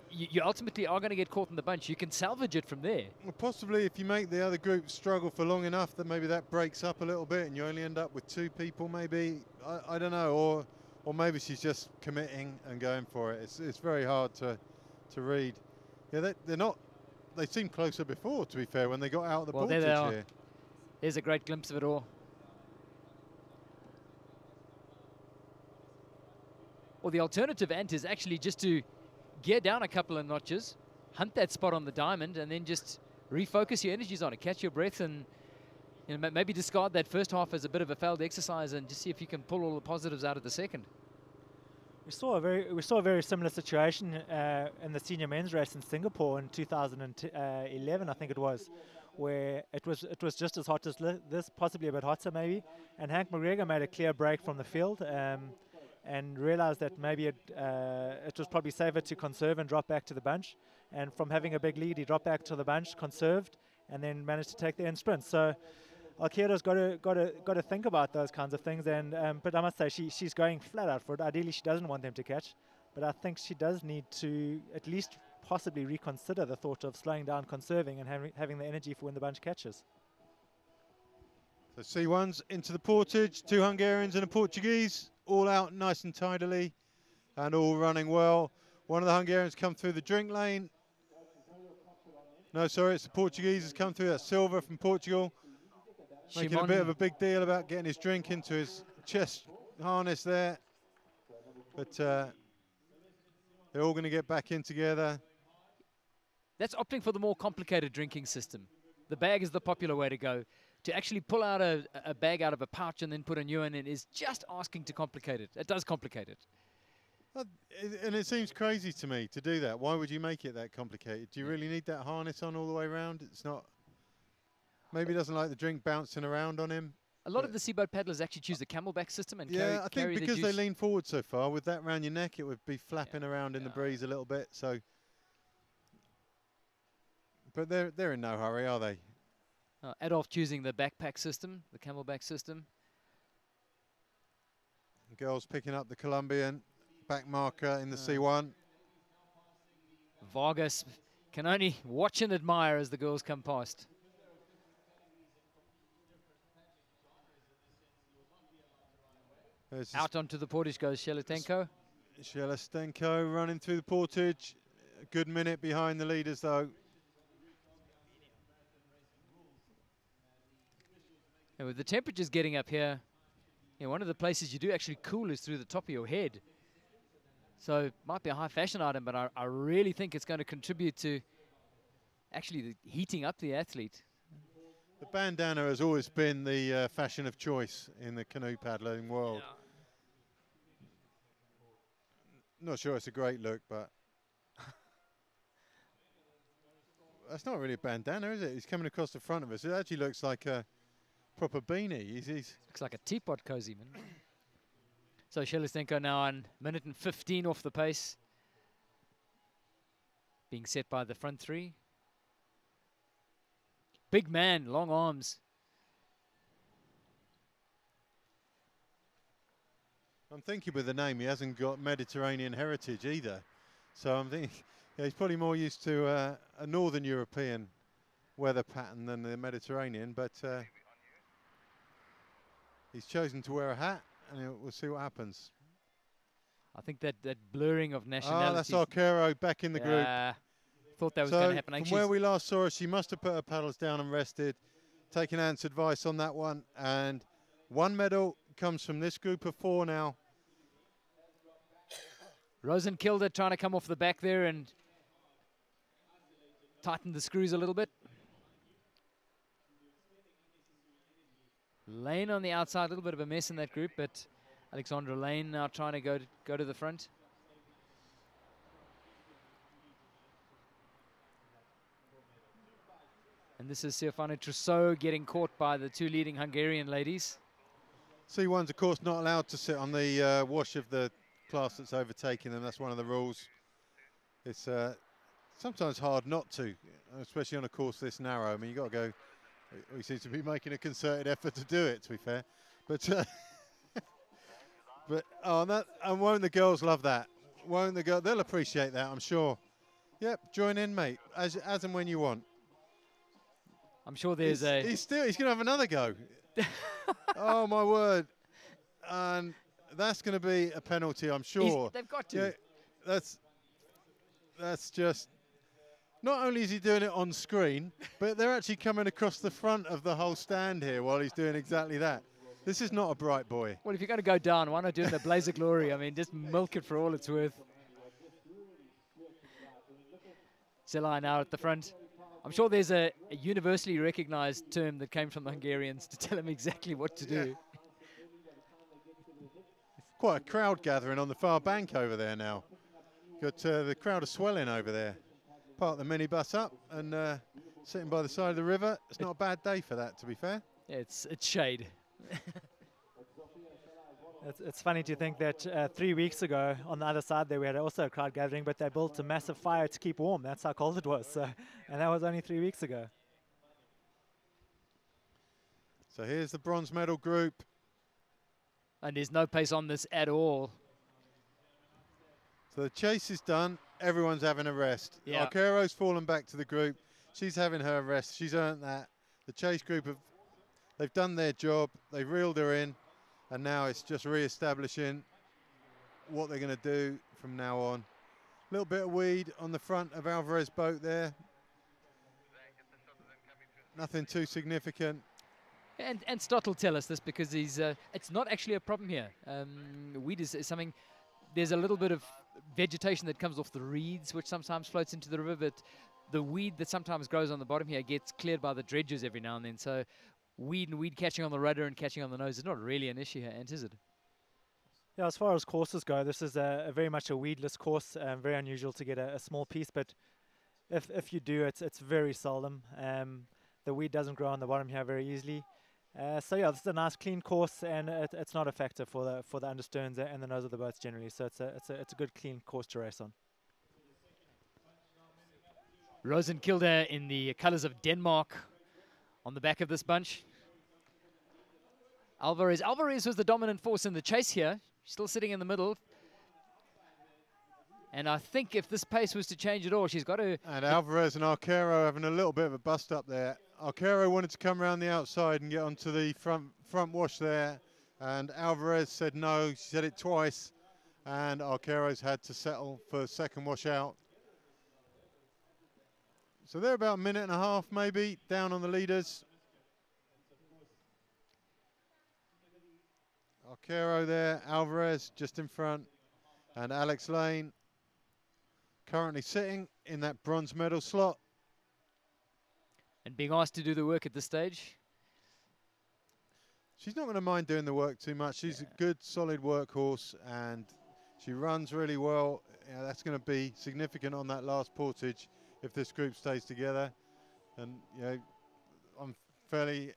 You ultimately are going to get caught in the bunch. You can salvage it from there. Well, possibly if you make the other group struggle for long enough, that maybe that breaks up a little bit and you only end up with 2 people maybe. I don't know. Or maybe she's just committing and going for it. It's very hard to read. Yeah, they're not. They seemed closer before, to be fair, when they got out of the portage here. Here's a great glimpse of it all. Well, the alternative, Ant, is actually just to gear down a couple of notches, hunt that spot on the diamond, and then just refocus your energies on it. Catch your breath and maybe discard that first half as a bit of a failed exercise and just see if you can pull all the positives out of the second. We saw a very similar situation in the senior men's race in Singapore in 2011, I think it was, where it was just as hot as this, possibly a bit hotter maybe, and Hank McGregor made a clear break from the field and realized that maybe it was probably safer to conserve and drop back to the bunch, and from having a big lead he dropped back to the bunch, conserved, and then managed to take the end sprint. So Alquero's got to think about those kinds of things, and but I must say she's going flat out for it. Ideally she doesn't want them to catch, but I think she does need to at least possibly reconsider the thought of slowing down, conserving, and having the energy for when the bunch catches. So C1's into the portage, 2 Hungarians and a Portuguese, all out nice and tidily and all running well. One of the Hungarians come through the drink lane. No, sorry, it's the Portuguese has come through. That's Silva from Portugal. Making a bit of a big deal about getting his drink into his chest harness there. But they're all going to get back in together. That's opting for the more complicated drinking system. The bag is the popular way to go. To actually pull out a bag out of a pouch and then put a new one in is just asking to complicate it. It does complicate it. And it seems crazy to me to do that. Why would you make it that complicated? Do you really need that harness on all the way around? It's not. Maybe he doesn't like the drink bouncing around on him. A lot of the seaboat paddlers actually choose the camelback system and carry I think because the they lean forward so far, with that round your neck, it would be flapping around in the breeze a little bit. So, but they're in no hurry, are they? Adolf choosing the backpack system, the camelback system. Girls picking up the Colombian back marker in the C1. Vargas can only watch and admire as the girls come past. Out onto the portage goes Shelestenko. Shelestenko running through the portage. A good minute behind the leaders, though. And with the temperatures getting up here, one of the places you do actually cool is through the top of your head. So it might be a high fashion item, but I really think it's going to contribute to actually heating up the athlete. The bandana has always been the fashion of choice in the canoe paddling world. Yeah. Not sure it's a great look, but that's not really a bandana, is it? He's coming across the front of us. It actually looks like a proper beanie. Looks like a teapot cozy, man. So Shelestenko now on minute and 15 off the pace. Being set by the front 3. Big man, long arms. I'm thinking with the name, he hasn't got Mediterranean heritage either. So I'm thinking he's probably more used to a Northern European weather pattern than the Mediterranean, but he's chosen to wear a hat, and we'll see what happens. I think that blurring of nationalities. that's Arcaro back in the group. Thought that was going to happen. From where we last saw her, she must have put her paddles down and rested, taken Ant's advice on that one, and one medal comes from this group of 4 now. Rosenkilde trying to come off the back there and tighten the screws a little bit. Lane on the outside, a little bit of a mess in that group, but Alexandra Lane now trying to go to the front. And this is Siofana Trousseau getting caught by the 2 leading Hungarian ladies. C1's, of course, not allowed to sit on the wash of the class that's overtaking them. That's one of the rules. It's sometimes hard not to, especially on a course this narrow. I mean, you've got to go. We seem to be making a concerted effort to do it, to be fair. But and won't the girls love that? Won't the girls? They'll appreciate that, I'm sure. Yep, join in, mate, as and when you want. I'm sure there's he's going to have another go. Oh, my word. And that's going to be a penalty, I'm sure. They've got to. Yeah, that's just... Not only is he doing it on screen, but they're actually coming across the front of the whole stand here while he's doing exactly that. This is not a bright boy. Well, if you're going to go down, why not do it in the blaze of glory? I mean, just milk it for all it's worth. Zelai now at the front. I'm sure there's a universally recognized term that came from the Hungarians to tell them exactly what to do. Quite a crowd gathering on the far bank over there now. Got the crowd are swelling over there. Park the minibus up and sitting by the side of the river. It's not a bad day for that, to be fair. Yeah, it's shade. It's funny to think that 3 weeks ago on the other side there we had also a crowd gathering, but they built a massive fire to keep warm. That's how cold it was. So, and that was only 3 weeks ago. So here's the bronze medal group. And there's no pace on this at all. So the chase is done. Everyone's having a rest. Yeah. Arcaro's fallen back to the group. She's having her rest. She's earned that. The chase group they've done their job. They've reeled her in. And now it's just re-establishing what they're going to do from now on. A little bit of weed on the front of Alvarez's boat there. Nothing too significant. And Stott will tell us this because it's not actually a problem here. Weed is something, there's a little bit of vegetation that comes off the reeds, which sometimes floats into the river, but the weed that sometimes grows on the bottom here gets cleared by the dredgers every now and then. So weed catching on the rudder and catching on the nose is not really an issue here, is it? Yeah, as far as courses go, this is a very much a weedless course. Very unusual to get a small piece, but if you do, it's very seldom. The weed doesn't grow on the bottom here very easily. So yeah, this is a nice clean course, and it's not a factor for the understerns and the nose of the boats generally. So it's a good clean course to race on. Rosenkilde in the colours of Denmark on the back of this bunch. Alvarez was the dominant force in the chase here, still sitting in the middle. And I think if this pace was to change at all, she's got to... And Alvarez and Arcaro having a little bit of a bust up there. Arcaro wanted to come around the outside and get onto the front wash there. And Alvarez said no. She said it twice. And Arcaro's had to settle for second wash out. So they're about a minute and a half maybe down on the leaders. Arcaro there, Alvarez just in front, and Alex Lane currently sitting in that bronze medal slot. And being asked to do the work at this stage. She's not going to mind doing the work too much. She's a good, solid workhorse, and she runs really well. Yeah, that's going to be significant on that last portage if this group stays together. And you know, I'm fairly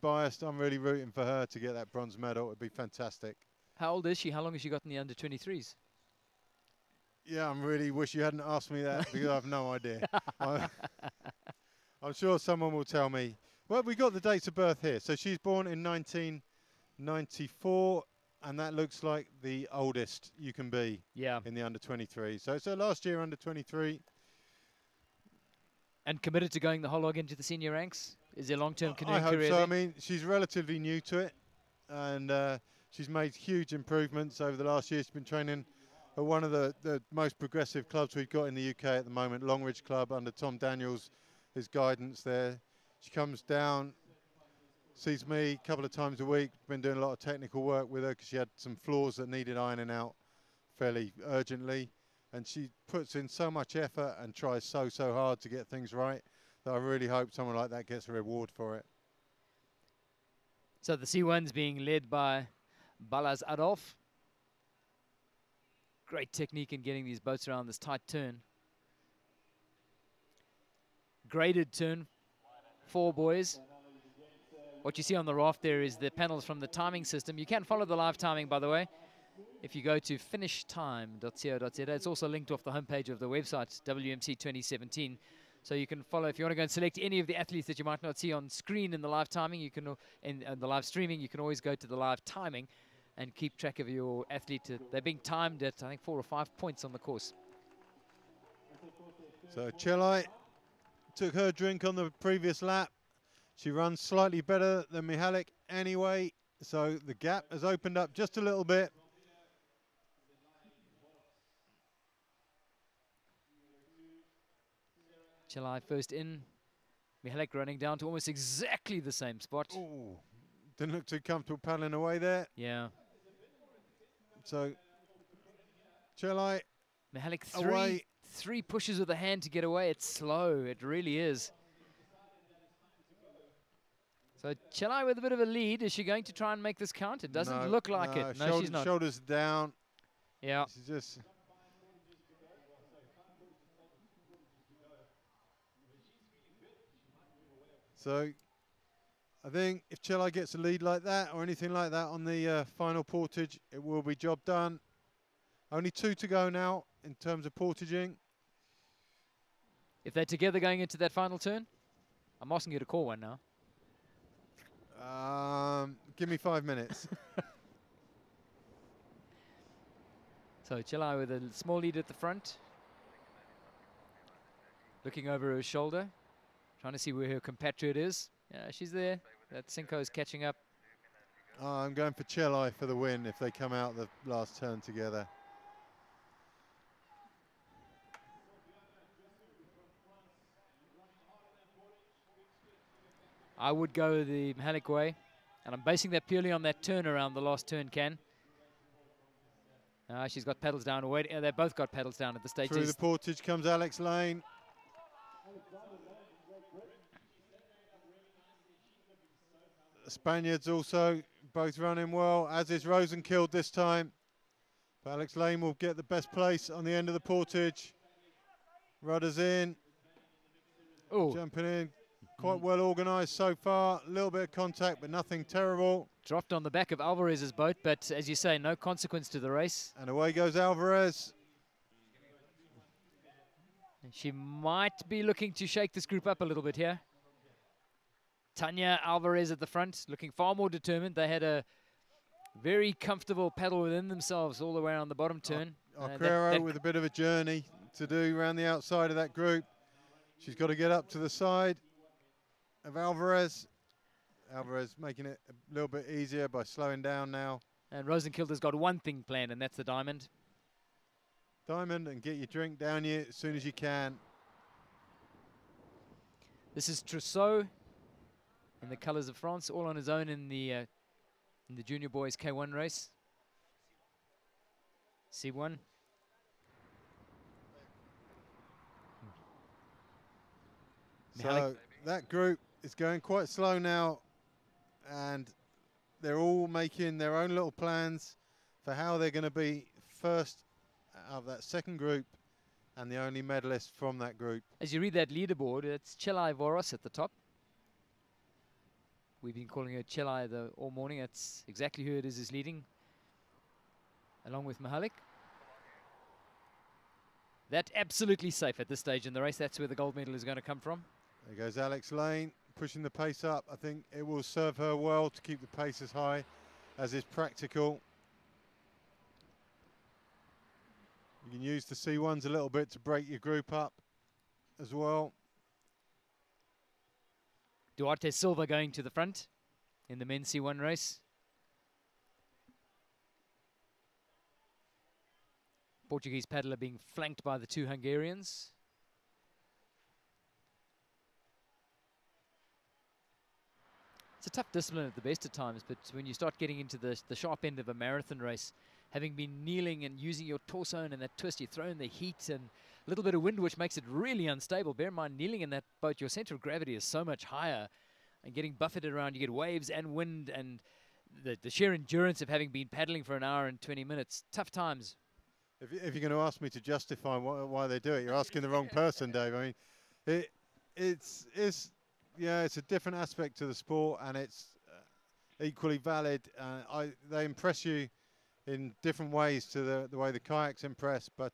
biased. I'm really rooting for her to get that bronze medal. It'd be fantastic. How old is she? How long has she got in the under-23s? Yeah, I really wish you hadn't asked me that because I have no idea. I'm sure someone will tell me. Well, we got the dates of birth here. So she's born in 1994, and that looks like the oldest you can be in the under-23. So it's her last year under-23. And committed to going the whole log into the senior ranks? Is there long-term canoeing I hope career so. there? I mean, she's relatively new to it, and she's made huge improvements over the last year. She's been training at one of the most progressive clubs we've got in the UK at the moment, Longridge Club, under Tom Daniels, his guidance there. She comes down, sees me a couple of times a week, been doing a lot of technical work with her because she had some floors that needed ironing out fairly urgently. And she puts in so much effort and tries so hard to get things right that I really hope someone like that gets a reward for it. So the C1's being led by Balaz Adolf. Great technique in getting these boats around this tight turn. Graded turn, 4 boys. What you see on the raft there is the panels from the timing system. You can follow the live timing, by the way, if you go to finishtime.co.za. It's also linked off the homepage of the website, WMC 2017. So you can follow, if you want to go and select any of the athletes that you might not see on screen in the live timing, you can, in the live streaming, you can always go to the live timing and keep track of your athlete. They're being timed at, I think, 4 or 5 points on the course. So Chelai took her drink on the previous lap. She runs slightly better than Mihalik anyway, so the gap has opened up just a little bit. Chelai first in. Mihalik running down to almost exactly the same spot. Ooh, didn't look too comfortable paddling away there. Yeah. So Chelai Mihalik away. three pushes with a hand to get away. It's slow. It really is. So Chelai with a bit of a lead. Is she going to try and make this count? It doesn't look like it. No, she's not. Shoulders down. Yeah. She's just... So I think if Chelai gets a lead like that or anything like that on the final portage, it will be job done. Only 2 to go now in terms of portaging. If they're together going into that final turn, I'm asking you to call one now. Give me 5 minutes. So Chelai with a small lead at the front. Looking over her shoulder. Trying to see where her compatriot is. Yeah, she's there. That Cinco is catching up. I'm going for Chelai for the win if they come out the last turn together. I would go the Mihalik way, and I'm basing that purely on that turn around the last turn, Ken. She's got pedals down already. They both got pedals down at the stages. Through the portage comes Alex Lane. The Spaniards also both running well, as is Rosenkild this time. But Alex Lane will get the best place on the end of the portage. Rudders in. Ooh. Jumping in. Quite well organised so far. A little bit of contact, but nothing terrible. Dropped on the back of Alvarez's boat, but as you say, no consequence to the race. And away goes Alvarez. She might be looking to shake this group up a little bit here. Tanya Alvarez at the front, looking far more determined. They had a very comfortable paddle within themselves all the way around the bottom turn. Arquero with a bit of a journey to do around the outside of that group. She's got to get up to the side of Alvarez. Alvarez making it a little bit easier by slowing down now. And Rosenkild has got one thing planned, and that's the diamond. Diamond, and get your drink down you as soon as you can. This is Trousseau in the colours of France, all on his own in the junior boys K1 race. C1. So that group is going quite slow now, and they're all making their own little plans for how they're going to be first out of that second group and the only medalist from that group. As you read that leaderboard, it's Chelai Voros at the top. We've been calling her Chelai all morning. That's exactly who it is leading, along with Mihalik. That absolutely safe at this stage in the race. That's where the gold medal is going to come from. There goes Alex Lane, pushing the pace up. I think it will serve her well to keep the pace as high as is practical. You can use the C1s a little bit to break your group up as well. Duarte Silva going to the front in the men's C1 race. Portuguese paddler being flanked by the two Hungarians. It's a tough discipline at the best of times, but when you start getting into the sharp end of a marathon race, having been kneeling and using your torso and that twist, you throw in the heat and a little bit of wind, which makes it really unstable. Bear in mind, kneeling in that boat, your center of gravity is so much higher, and getting buffeted around, you get waves and wind, and the sheer endurance of having been paddling for an hour and 20 minutes. Tough times. If you're going to ask me to justify why they do it, you're asking the wrong person, Dave. I mean, it's a different aspect to the sport, and it's equally valid. They impress you in different ways to the way the kayaks impress, but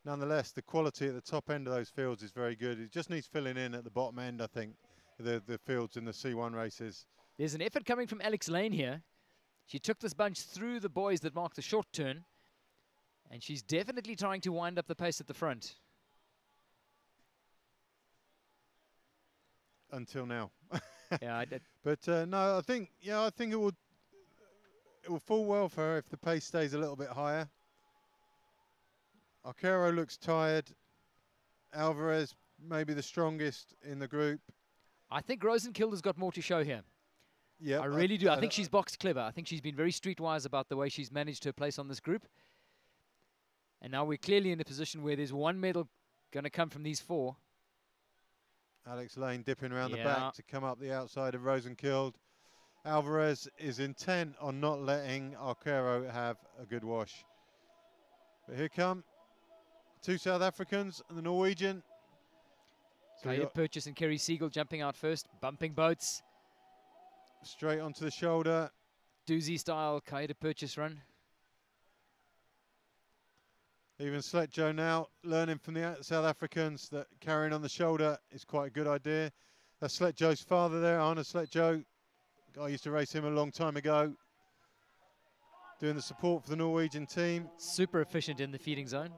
nonetheless, the quality at the top end of those fields is very good. It just needs filling in at the bottom end, I think, the fields in the C1 races. There's an effort coming from Alex Lane here. She took this bunch through the boys that marked the short turn, and she's definitely trying to wind up the pace at the front. Until now. Yeah, I did. But no, I think it will fall well for her if the pace stays a little bit higher. Arcaro looks tired. Alvarez maybe the strongest in the group. I think Rosenkilder's got more to show here. Yeah, I really do. I think she's boxed clever. I think she's been very streetwise about the way she's managed her place on this group. And now we're clearly in a position where there's one medal going to come from these four. Alex Lane dipping around the back to come up the outside of Rosenkild. Alvarez is intent on not letting Arcaro have a good wash. But here come two South Africans and the Norwegian. Kaya Purchase and Kerry Siegel jumping out first, bumping boats. Straight onto the shoulder. Doozy style Kaya Purchase run. Even Sletjo now learning from the South Africans that carrying on the shoulder is quite a good idea. That's Sletjo's father there, Arne Sletjo. I used to race him a long time ago. Doing the support for the Norwegian team. Super efficient in the feeding zone.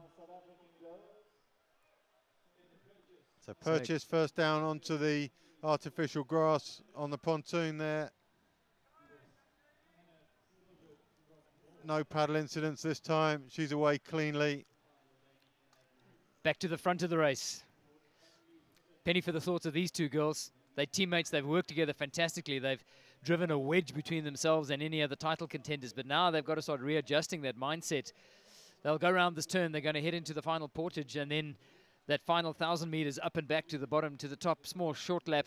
So Purchase first down onto the artificial grass on the pontoon there. No paddle incidents this time. She's away cleanly. Back to the front of the race. Penny for the thoughts of these two girls. They're teammates. They've worked together fantastically. They've driven a wedge between themselves and any other title contenders. But now they've got to start readjusting that mindset. They'll go around this turn. They're going to head into the final portage. And then that final 1,000 meters up and back to the bottom, to the top, small short lap.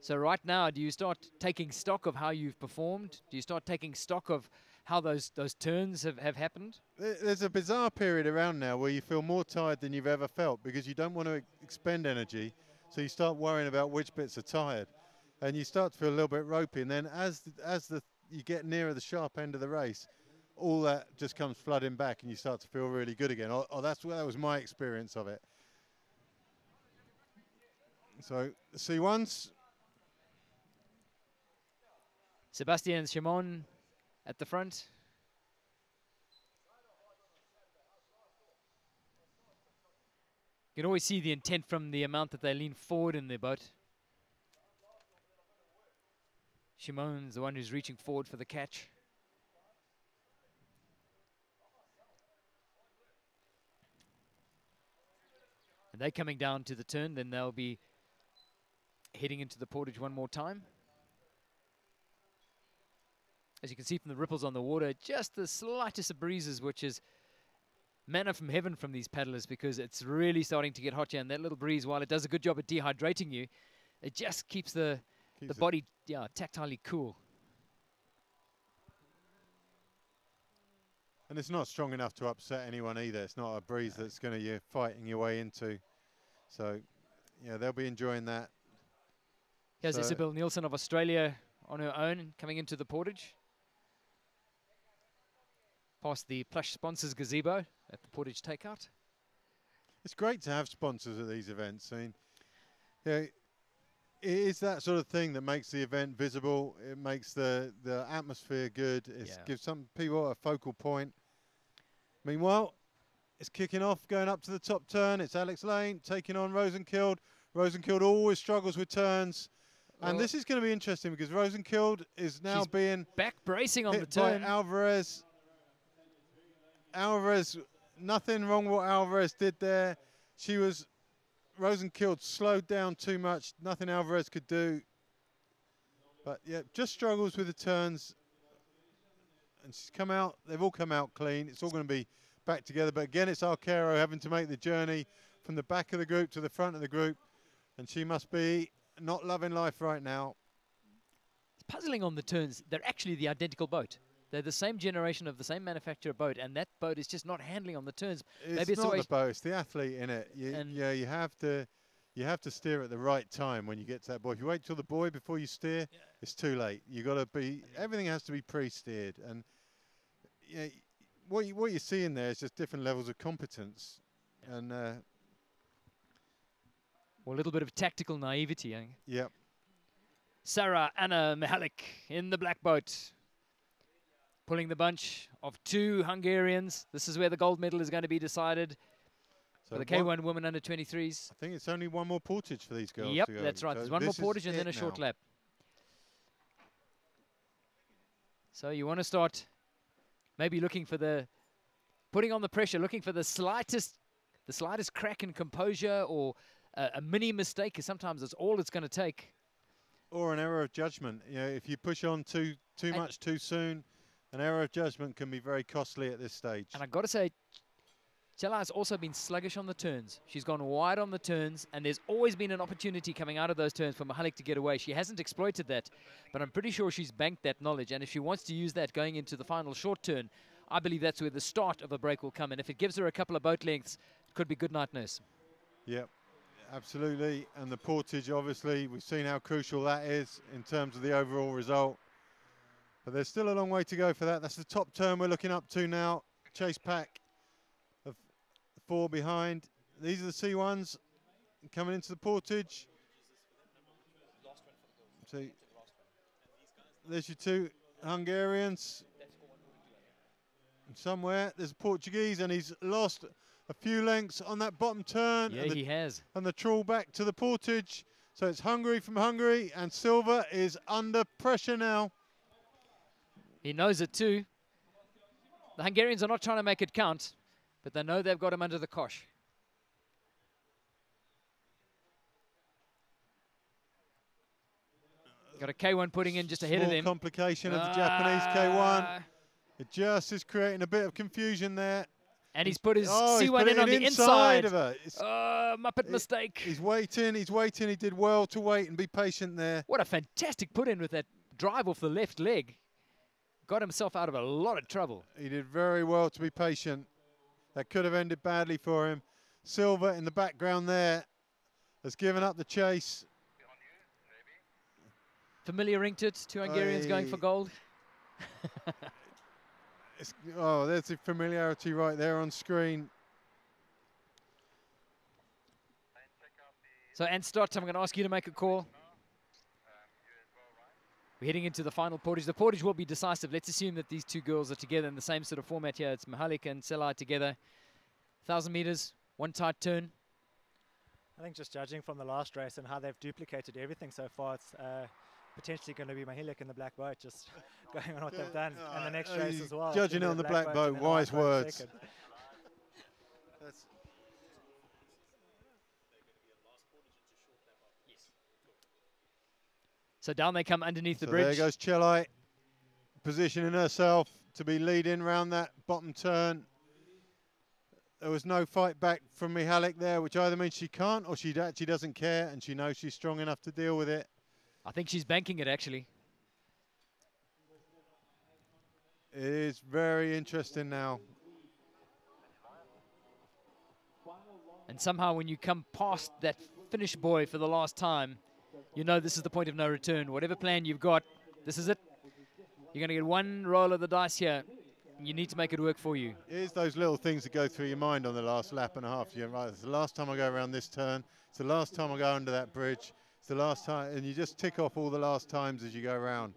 So right now, do you start taking stock of how you've performed? Do you start taking stock of how those turns have happened? There's a bizarre period around now where you feel more tired than you've ever felt because you don't want to expend energy. So you start worrying about which bits are tired. And you start to feel a little bit ropey. And then as you get nearer the sharp end of the race, all that just comes flooding back and you start to feel really good again. That was my experience of it. So the C1s. Sebastian Chimon at the front. You can always see the intent from the amount that they lean forward in their boat. Chimon's the one who's reaching forward for the catch. And they're coming down to the turn, then they'll be heading into the portage one more time. As you can see from the ripples on the water, just the slightest of breezes, which is manna from heaven from these paddlers because it's really starting to get hot here. And that little breeze, while it does a good job at dehydrating you, it just keeps the body tactilely cool. And it's not strong enough to upset anyone either. It's not a breeze that's going to you're fighting your way into. So, yeah, they'll be enjoying that. Here's Isabel Nielsen of Australia on her own coming into the portage. Past the plush sponsors gazebo at the portage takeout. It's great to have sponsors at these events. I mean, yeah, it is that sort of thing that makes the event visible. It makes the atmosphere good. It gives some people a focal point. Meanwhile, it's kicking off, going up to the top turn. It's Alex Lane taking on Rosenkild. Rosenkild always struggles with turns. And this is going to be interesting because Rosenkild is now being back bracing on the hit turn. by Alvarez. Alvarez, nothing wrong with what Alvarez did there. Rosenkild slowed down too much. Nothing Alvarez could do. But yeah, just struggles with the turns. And she's come out, they've all come out clean. It's all going to be back together. But again, it's Arcaro having to make the journey from the back of the group to the front of the group. And she must be not loving life right now. It's puzzling on the turns. They're actually the identical boat. They're the same generation of the same manufacturer boat, and that boat is just not handling on the turns. Maybe it's not the boat, it's the athlete in it. Yeah, you have to steer at the right time when you get to that buoy. If you wait till the buoy before you steer, it's too late. You got to be, everything has to be pre-steered. And yeah, what you're seeing there is just different levels of competence. And well, a little bit of tactical naivety. Yep. Sarah Anna Mihalik in the black boat, pulling the bunch of 2 Hungarians. This is where the gold medal is going to be decided for the K1 women under 23s. I think it's only one more portage for these girls. Yep, that's right. So there's one more portage and then a short lap. So you want to start maybe looking for putting on the pressure, looking for the slightest crack in composure or a mini mistake, because sometimes it's all it's going to take. Or an error of judgment. You know, if you push on too much too soon, an error of judgment can be very costly at this stage. And I've got to say, Chela has also been sluggish on the turns. She's gone wide on the turns, and there's always been an opportunity coming out of those turns for Mihalik to get away. She hasn't exploited that, but I'm pretty sure she's banked that knowledge. And if she wants to use that going into the final short turn, I believe that's where the start of a break will come. And if it gives her a couple of boat lengths, it could be good night nurse. Yep, absolutely. And the portage, obviously, we've seen how crucial that is in terms of the overall result. But there's still a long way to go for that. That's the top turn we're looking up to now. Chase pack of 4 behind. These are the C1s coming into the portage. So there's your 2 Hungarians. And somewhere there's a Portuguese, and he's lost a few lengths on that bottom turn. Yeah, he has. And the trawl back to the portage. So it's Hungary from Hungary, and Silva is under pressure now. He knows it too. The Hungarians are not trying to make it count, but they know they've got him under the cosh. Got a K1 putting in just ahead of them. Complication of the Japanese K1. It just is creating a bit of confusion there. And he's put his C1 in on the inside. Of her. Muppet mistake. He's waiting. He did well to wait and be patient there. What a fantastic put in with that drive off the left leg. Got himself out of a lot of trouble. He did very well to be patient. That could have ended badly for him. Silva in the background there has given up the chase. Familiar inked it. 2 Hungarians going for gold. There's the familiarity right there on screen. So, Ann Stott, I'm going to ask you to make a call. We're heading into the final portage. The portage will be decisive. Let's assume that these 2 girls are together in the same sort of format here. It's Mihalik and Selai together. 1,000 meters, 1 tight turn. I think just judging from the last race and how they've duplicated everything so far, it's potentially going to be Mihalik in the black boat, just going on what they've done. And the next race as well. Judging it on the black boat, wise words. So down they come underneath the bridge. There goes Chelai, positioning herself to be leading round that bottom turn. There was no fight back from Mihalik there, which either means she can't or she actually doesn't care, and she knows she's strong enough to deal with it. I think she's banking it, actually. It is very interesting now. And somehow when you come past that finish buoy for the last time, you know this is the point of no return. Whatever plan you've got, this is it. You're going to get one roll of the dice here. You need to make it work for you. Here's those little things that go through your mind on the last lap and a half. You're right, it's the last time I go around this turn. It's the last time I go under that bridge. It's the last time, and you just tick off all the last times as you go around.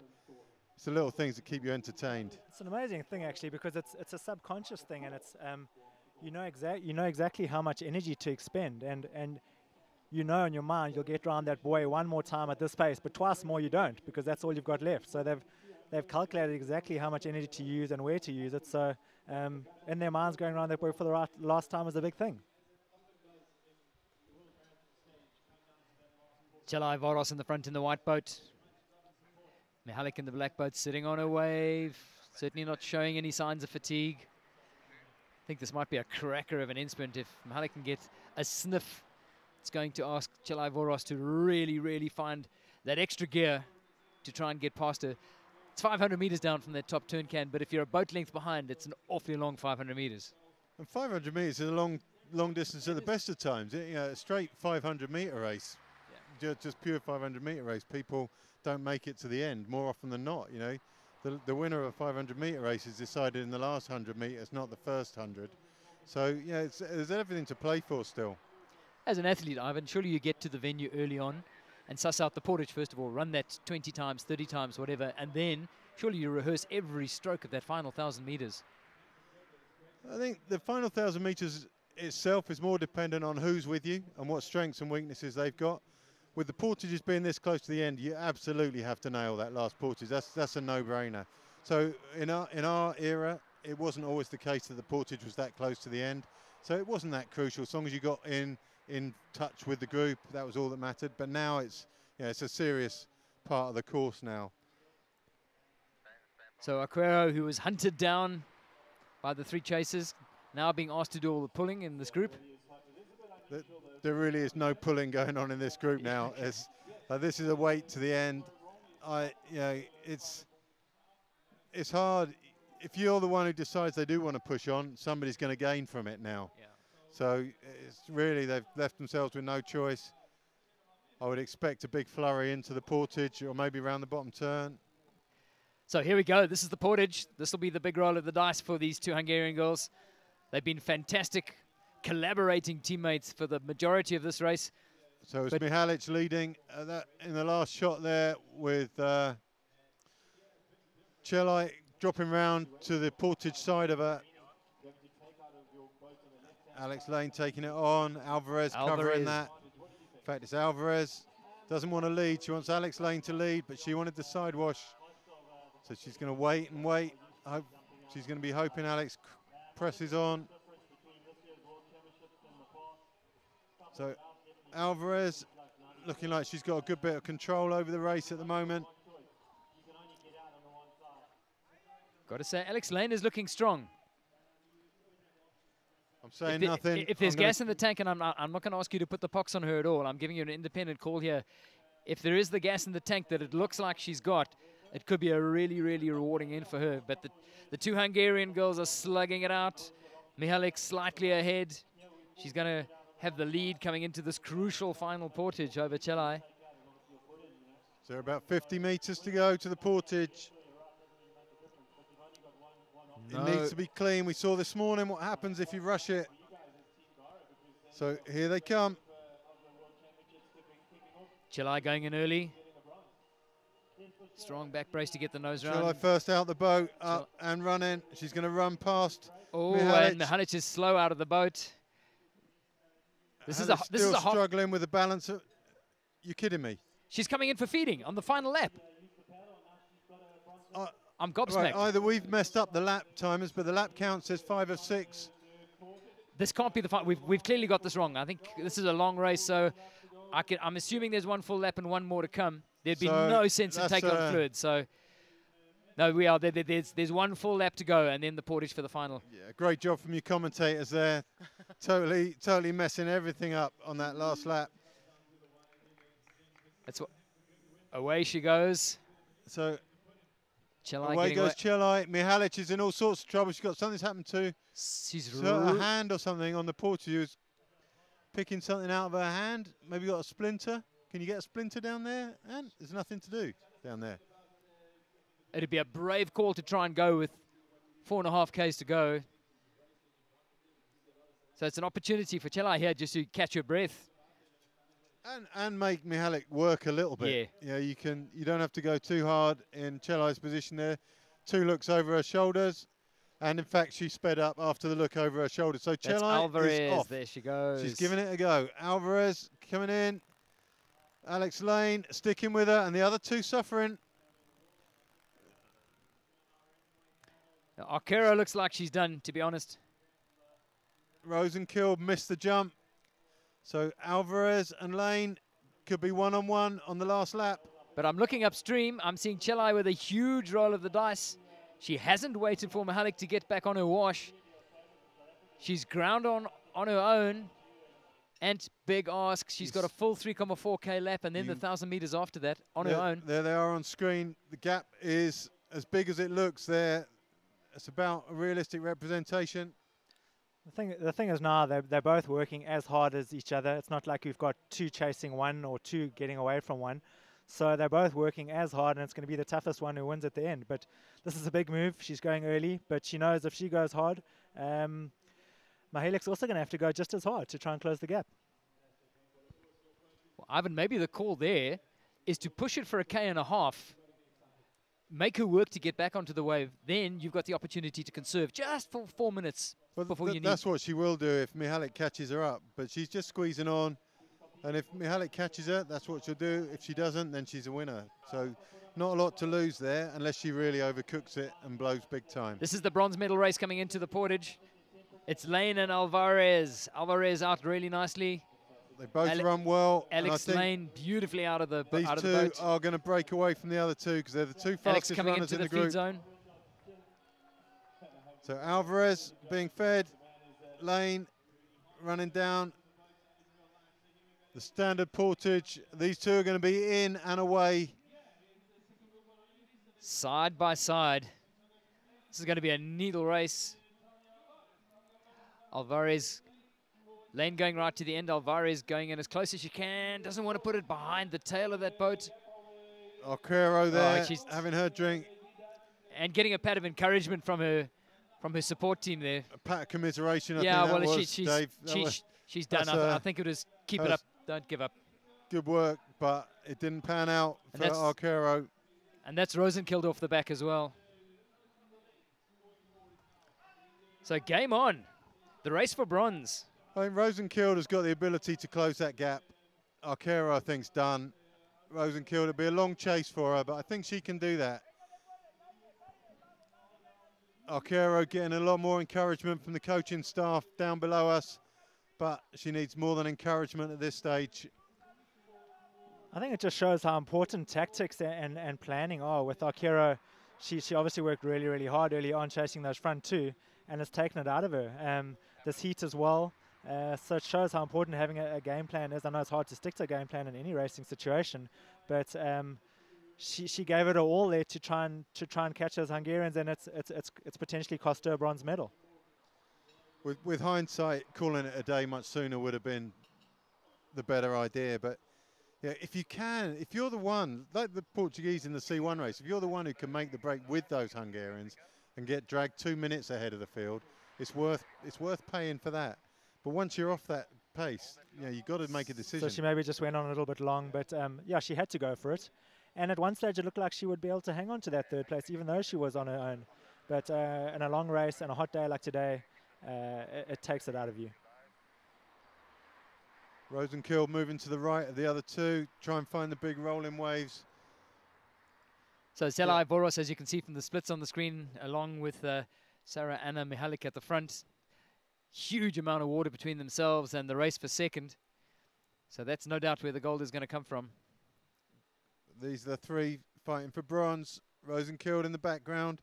It's the little things that keep you entertained. It's an amazing thing, actually, because it's a subconscious thing, and it's you know exactly how much energy to expend, and you know in your mind you'll get around that buoy one more time at this pace, but twice more you don't, because that's all you've got left. So they've calculated exactly how much energy to use and where to use it. So in their minds going around that boat for the last time was a big thing. Chelai Voros in the front in the white boat. Mihalik in the black boat sitting on a wave. Certainly not showing any signs of fatigue. I think this might be a cracker of an in-sprint. If Mihalik can get a sniff, it's going to ask Chelai Voros to really, really find that extra gear to try and get past her. It's 500 meters down from that top turn can, but if you're a boat length behind, it's an awfully long 500 meters. And 500 meters is a long distance at the best of times. You know, a straight 500 meter race, just pure 500 meter race. People don't make it to the end more often than not. You know, the winner of a 500 meter race is decided in the last 100 meters, not the first 100. So yeah, there's everything to play for still. As an athlete, Ivan, surely you get to the venue early on and suss out the portage first of all, run that 20 times, 30 times, whatever, and then surely you rehearse every stroke of that final 1,000 meters. I think the final 1,000 meters itself is more dependent on who's with you and what strengths and weaknesses they've got. With the portages being this close to the end, you absolutely have to nail that last portage. That's a no-brainer. So in our era, it wasn't always the case that the portage was that close to the end. So it wasn't that crucial. As long as you got in touch with the group, that was all that mattered. But now it's a serious part of the course now. So Aquero, who was hunted down by the three chasers, now being asked to do all the pulling in this group. There really is no pulling going on in this group now. This is a wait to the end. It's hard. If you're the one who decides they do want to push on, somebody's going to gain from it now. Yeah. So it's really, they've left themselves with no choice. I would expect a big flurry into the portage or maybe around the bottom turn. So here we go. This is the portage. This will be the big roll of the dice for these two Hungarian girls. They've been fantastic collaborating teammates for the majority of this race. So it's Mihalic leading that in the last shot there with Chelai dropping round to the portage side of her. Alex Lane taking it on. Alvarez covering that. In fact, it's Alvarez. Doesn't want to lead. She wants Alex Lane to lead, but she wanted the side wash. So she's going to wait and wait. She's going to be hoping Alex presses on. So Alvarez looking like she's got a good bit of control over the race at the moment. Got to say, Alex Lane is looking strong. I'm saying nothing. If there's gas in the tank, and I'm not going to ask you to put the pox on her at all. I'm giving you an independent call here. If there is the gas in the tank that it looks like she's got, it could be a really, really rewarding end for her. But the two Hungarian girls are slugging it out. Mihalik slightly ahead. She's going to have the lead coming into this crucial final portage over Chelai. So about 50 meters to go to the portage. No. It needs to be clean. We saw this morning what happens if you rush it. So here they come. Chelai going in early. Strong back brace to get the nose round. Chelai first out the boat, up and running. She's going to run past. Oh, and Mihalic is slow out of the boat. This is a struggling with the balance. You're kidding me? She's coming in for feeding on the final lap. I'm gobsmacked. Right, either we've messed up the lap timers, but the lap count says 5 of 6. This can't be the final. We've clearly got this wrong. I think this is a long race, so I'm assuming there's one full lap and one more to come. There'd be no sense in taking on fluid. So no, we are there's one full lap to go, and then the portage for the final. Yeah, great job from your commentators there. totally messing everything up on that last lap. That's what. Away she goes. So Chelai away goes Chelai. Mihalic is in all sorts of trouble. She's got something's happened to a hand or something on the portage. She was picking something out of her hand. Maybe got a splinter. Can you get a splinter down there? And there's nothing to do down there. It'd be a brave call to try and go with 4.5 Ks to go. So it's an opportunity for Chelai here just to catch her breath. And make Mihalic work a little bit. Yeah. You don't have to go too hard in Chelai's position there. 2 looks over her shoulders. And in fact, she sped up after the look over her shoulder. So Chelai is off. There she goes. She's giving it a go. Alvarez coming in. Alex Lane sticking with her, and the other two suffering. Arquero looks like she's done, to be honest. Rosenkill missed the jump. So Alvarez and Lane could be one-on-one on the last lap. But I'm looking upstream. I'm seeing Chelai with a huge roll of the dice. She hasn't waited for Mihalik to get back on her wash. She's ground on her own. And big ask. She's got a full 3.4K lap and then the 1,000 meters after that on her own. There they are on screen. The gap is as big as it looks there. It's about a realistic representation. The thing is now they're both working as hard as each other. It's not like we've got two chasing one or two getting away from one. So they're both working as hard, and it's going to be the toughest one who wins at the end. But this is a big move. She's going early, but she knows if she goes hard, Mihalik's also going to have to go just as hard to try and close the gap. Well, Ivan, maybe the call there is to push it for a K.5, make her work to get back onto the wave. Then you've got the opportunity to conserve just for 4 minutes before you need. That's what she will do if Mihalik catches her up. But she's just squeezing on. And if Mihalik catches her, that's what she'll do. If she doesn't, then she's a winner. So not a lot to lose there unless she really overcooks it and blows big time. This is the bronze medal race coming into the portage. It's Lane and Alvarez. Alvarez out really nicely. They both run well. Alex Lane beautifully out of the boat. These two are going to break away from the other two because they're the two fastest runners in the group. Feed zone. So Alvarez being fed. Lane running down. The standard portage. These two are going to be in and away. Side by side. This is going to be a needle race. Alvarez, Lane going right to the end. Alvarez going in as close as she can. Doesn't want to put it behind the tail of that boat. Arquero there, she's having her drink. And getting a pat of encouragement from her support team there. A pat of commiseration, I think she's done. I think it was keep it up, don't give up. Good work, but it didn't pan out for Arquero. And that's Rosenkill off the back as well. So game on. The race for bronze. I think Rosenkill has got the ability to close that gap. Arquero, I think, is done. Rosenkill, it'll be a long chase for her, but I think she can do that. Arquero getting a lot more encouragement from the coaching staff down below us, but she needs more than encouragement at this stage. I think it just shows how important tactics and planning are with Arquero. She obviously worked really, really hard early on chasing those front two, and it's taken it out of her. This heat as well. So it shows how important having a game plan is. I know it's hard to stick to a game plan in any racing situation, but she gave it all there to try and catch those Hungarians, and it's potentially cost her a bronze medal. With hindsight, calling it a day much sooner would have been the better idea. But yeah, if you're the one, like the Portuguese in the C1 race, if you're the one who can make the break with those Hungarians and get dragged 2 minutes ahead of the field, it's worth paying for that. But once you're off that pace, you've got to make a decision. So she maybe just went on a little bit long, but yeah, she had to go for it. And at one stage, it looked like she would be able to hang on to that third place, even though she was on her own. But in a long race and a hot day like today, it takes it out of you. Rosenkill moving to the right of the other two, try and find the big rolling waves. So Selai Boros, as you can see from the splits on the screen, along with Sarah Anna Mihalik at the front. Huge amount of water between themselves and the race for second. So that's no doubt where the gold is going to come from. These are the three fighting for bronze. Rosenkill in the background.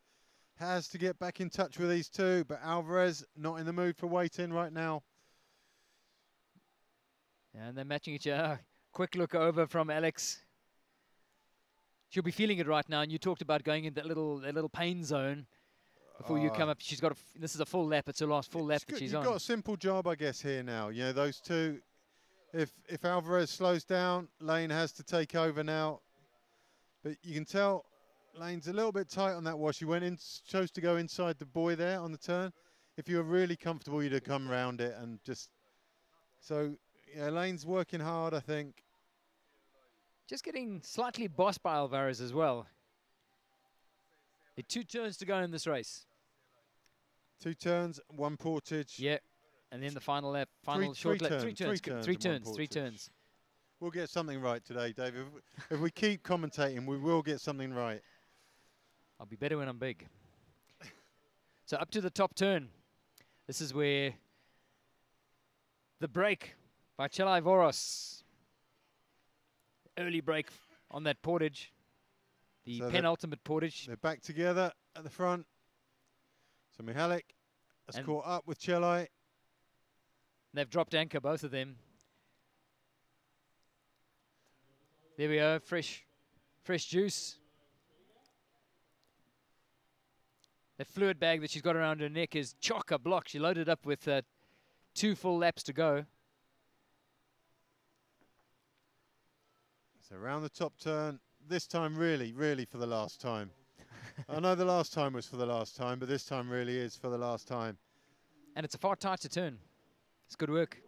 Has to get back in touch with these two, but Alvarez not in the mood for waiting right now. And they're matching each other. Quick look over from Alex. She'll be feeling it right now, and you talked about going in that little pain zone before you come up. She's got this is a full lap. It's her last full lap that she's on. You've got a simple job, I guess, here now. Those two. If Alvarez slows down, Lane has to take over now. But you can tell Lane's a little bit tight on that wash. She chose to go inside the buoy there on the turn. If you were really comfortable, you'd have come around it and just. So Lane's working hard, I think. Just getting slightly bossed by Alvarez as well. 2 turns to go in this race. 2 turns, 1 portage. Yeah, and then the final lap, short lap. 3 turns. We'll get something right today, David. If we keep commentating, we will get something right. I'll be better when I'm big. So up to the top turn. This is where the break by Chelai Voros. Early break on that portage. The So penultimate portage. They're back together at the front. So Mihalik has caught up with Chelai. They've dropped anchor, both of them. There we go, fresh juice. The fluid bag that she's got around her neck is chock-a-block. She loaded up with 2 full laps to go. So around the top turn, this time really for the last time. I know the last time was for the last time, but this time really is for the last time. And it's a far tighter turn. It's good work.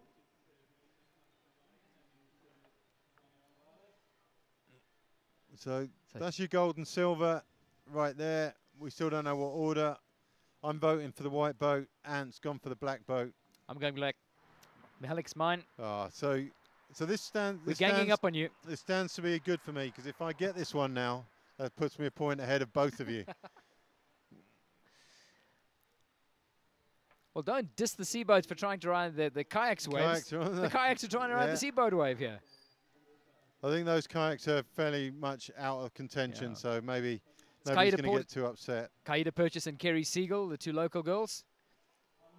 So that's your gold and silver right there. We still don't know what order. I'm voting for the white boat. Ant's gone for the black boat. I'm going black. Mihalik's mine. So this stands. We're ganging up on you. This stands to be good for me, because if I get this one now, that puts me a point ahead of both of you. Well, don't diss the seaboats for trying to ride the kayaks waves. The kayaks are trying to ride the seaboat wave here. I think those kayaks are fairly much out of contention, so maybe nobody's going to get too upset. Kaida Purchase and Kerry Siegel, the 2 local girls,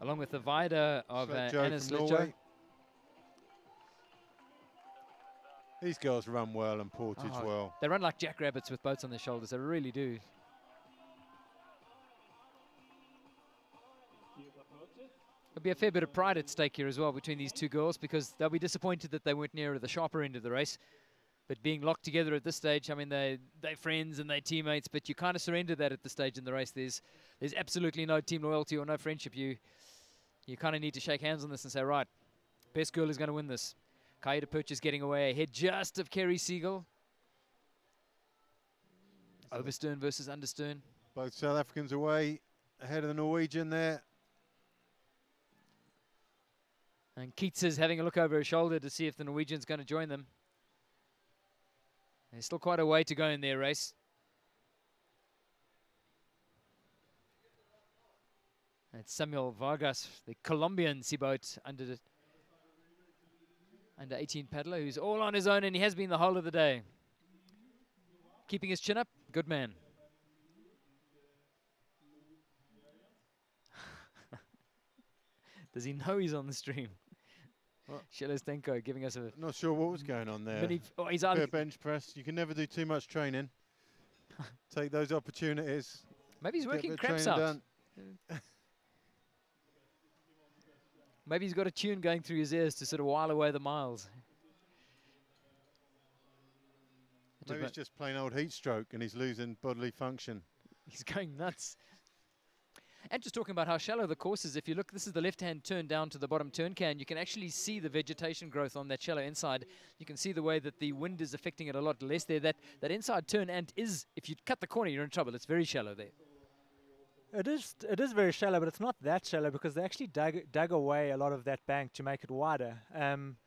along with the Vida of Anna Sledjo. These girls run well and portage well. They run like jackrabbits with boats on their shoulders. They really do. There'll be a fair bit of pride at stake here as well between these 2 girls, because they'll be disappointed that they weren't nearer the sharper end of the race. But being locked together at this stage, I mean, they're friends and they're teammates, but you kind of surrender that at this stage in the race. There's absolutely no team loyalty or no friendship. You kind of need to shake hands on this and say, right, best girl is going to win this. Kaida Purchase getting away ahead just of Kerry Siegel. Overstern versus understern. Both South Africans away ahead of the Norwegian there. And Keats is having a look over her shoulder to see if the Norwegian's going to join them. There's still quite a way to go in their race. It's Samuel Vargas, the Colombian seaboat under 18 paddler, who's all on his own, and he has been the whole of the day. Keeping his chin up, good man. Does he know he's on the stream? Shelestenkov giving us a... Not sure what was going on there. He's out of bench press. You can never do too much training. Take those opportunities. Maybe he's working cramps out. Maybe he's got a tune going through his ears to sort of while away the miles. Maybe it's just plain old heat stroke and he's losing bodily function. He's going nuts. And just talking about how shallow the course is, if you look, this is the left-hand turn down to the bottom turn can. You can actually see the vegetation growth on that shallow inside. You can see the way that the wind is affecting it a lot less there. That inside turn, and if you cut the corner, you're in trouble. It's very shallow there. It is very shallow, but it's not that shallow because they actually dug away a lot of that bank to make it wider.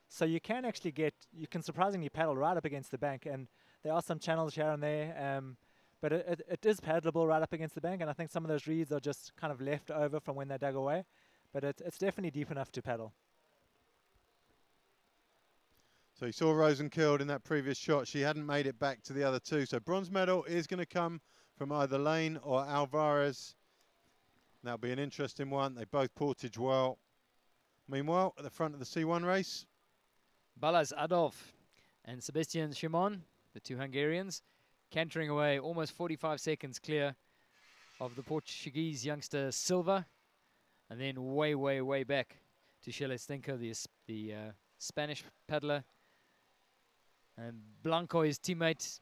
So you can actually you can surprisingly paddle right up against the bank, and there are some channels here and there. But it is paddleable right up against the bank, and I think some of those reeds are just kind of left over from when they dug away. But it's definitely deep enough to paddle. So you saw Rosenkilde in that previous shot. She hadn't made it back to the other 2. So bronze medal is going to come from either Lane or Alvarez. That'll be an interesting one. They both portage well. Meanwhile, at the front of the C1 race, Balázs Adolf and Sebastian Shimon, the 2 Hungarians, cantering away almost 45 seconds clear of the Portuguese youngster Silva, and then way, way, way back to Shelestenkov, the Spanish paddler. And Blanco, his teammate,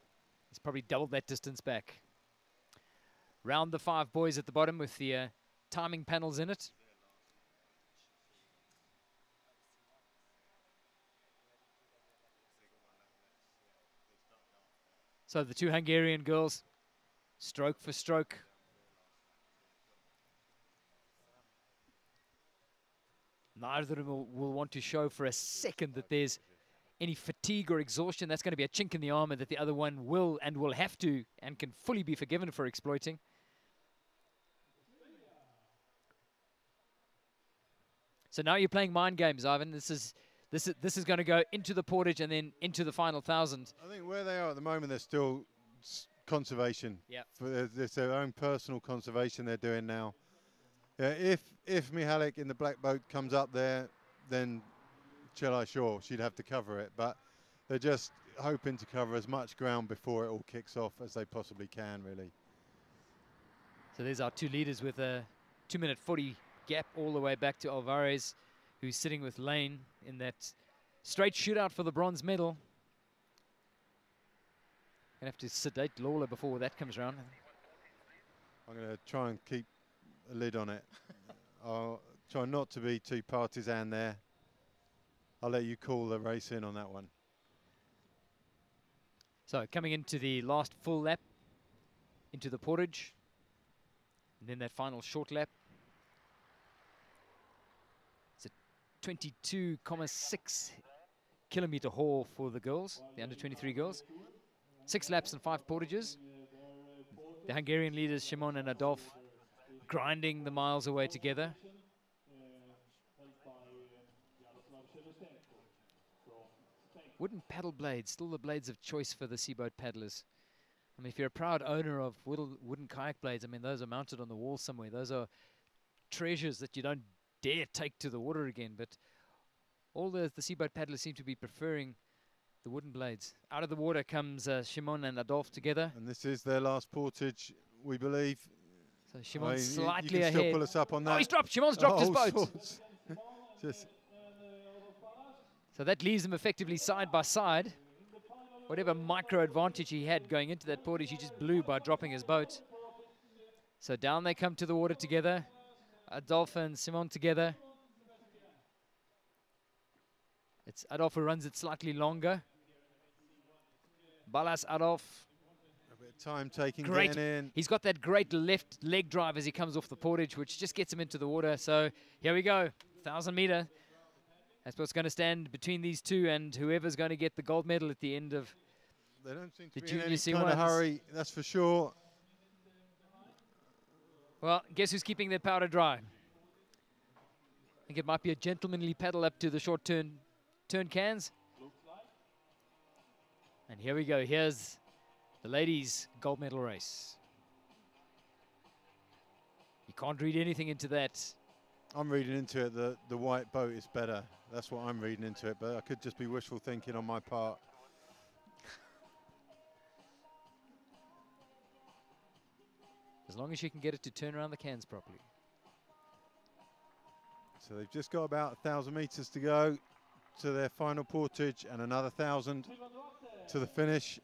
he's probably doubled that distance back. Round the 5 boys at the bottom with the timing panels in it. So the 2 Hungarian girls, stroke for stroke. Neither of them will want to show for a second that there's any fatigue or exhaustion. That's going to be a chink in the armor that the other one will have to and can fully be forgiven for exploiting. So now you're playing mind games, Ivan. This is going to go into the portage and then into the final 1,000. I think where they are at the moment, they're still conservation. Yeah. There's their own personal conservation they're doing now. Yeah, if Mihalik in the black boat comes up there, then sure, she'd have to cover it. But they're just hoping to cover as much ground before it all kicks off as they possibly can, really. So there's our two leaders with a 2-minute 40 gap all the way back to Alvarez, who's sitting with Lane in that straight shootout for the bronze medal. Gonna have to sedate Lawler before that comes around. I'm going to try and keep a lid on it. I'll try not to be too partisan there. I'll let you call the race in on that one. So coming into the last full lap, into the portage, and then that final short lap. It's a 22.6 kilometer haul for the girls, the under 23 girls. 6 laps and 5 portages. The Hungarian leaders, Shimon and Adolf, grinding the miles away together. Wooden paddle blades, still the blades of choice for the seaboat paddlers. I mean, if you're a proud owner of wooden kayak blades, I mean, those are mounted on the wall somewhere. Those are treasures that you don't dare take to the water again. But all the seaboat paddlers seem to be preferring the wooden blades. Out of the water comes Shimon and Adolf together. And this is their last portage, we believe. So Shimon's slightly you can ahead. still pull us up on that. Oh, he's dropped. Shimon's dropped his boat. Just So that leaves them effectively side by side. Whatever micro advantage he had going into that portage, he just blew by dropping his boat. So down they come to the water together. Adolf and Simon together. It's Adolf who runs it slightly longer. Balas Adolf. a bit of time taking, Great. getting in. He's got that great left leg drive as he comes off the portage, which just gets him into the water. So here we go, 1,000 meter. That's what's going to stand between these two and whoever's going to get the gold medal at the end of They don't seem to the be in junior any C1s. kind of hurry, that's for sure. Well, guess who's keeping their powder dry? I think it might be a gentlemanly paddle up to the short turn cans. And here we go. Here's the ladies' gold medal race. You can't read anything into that. I'm reading into it that the white boat is better. That's what I'm reading into it, but I could just be wishful thinking on my part. As long as you can get it to turn around the cans properly. So they've just got about 1,000 meters to go to their final portage and another 1,000 to the finish.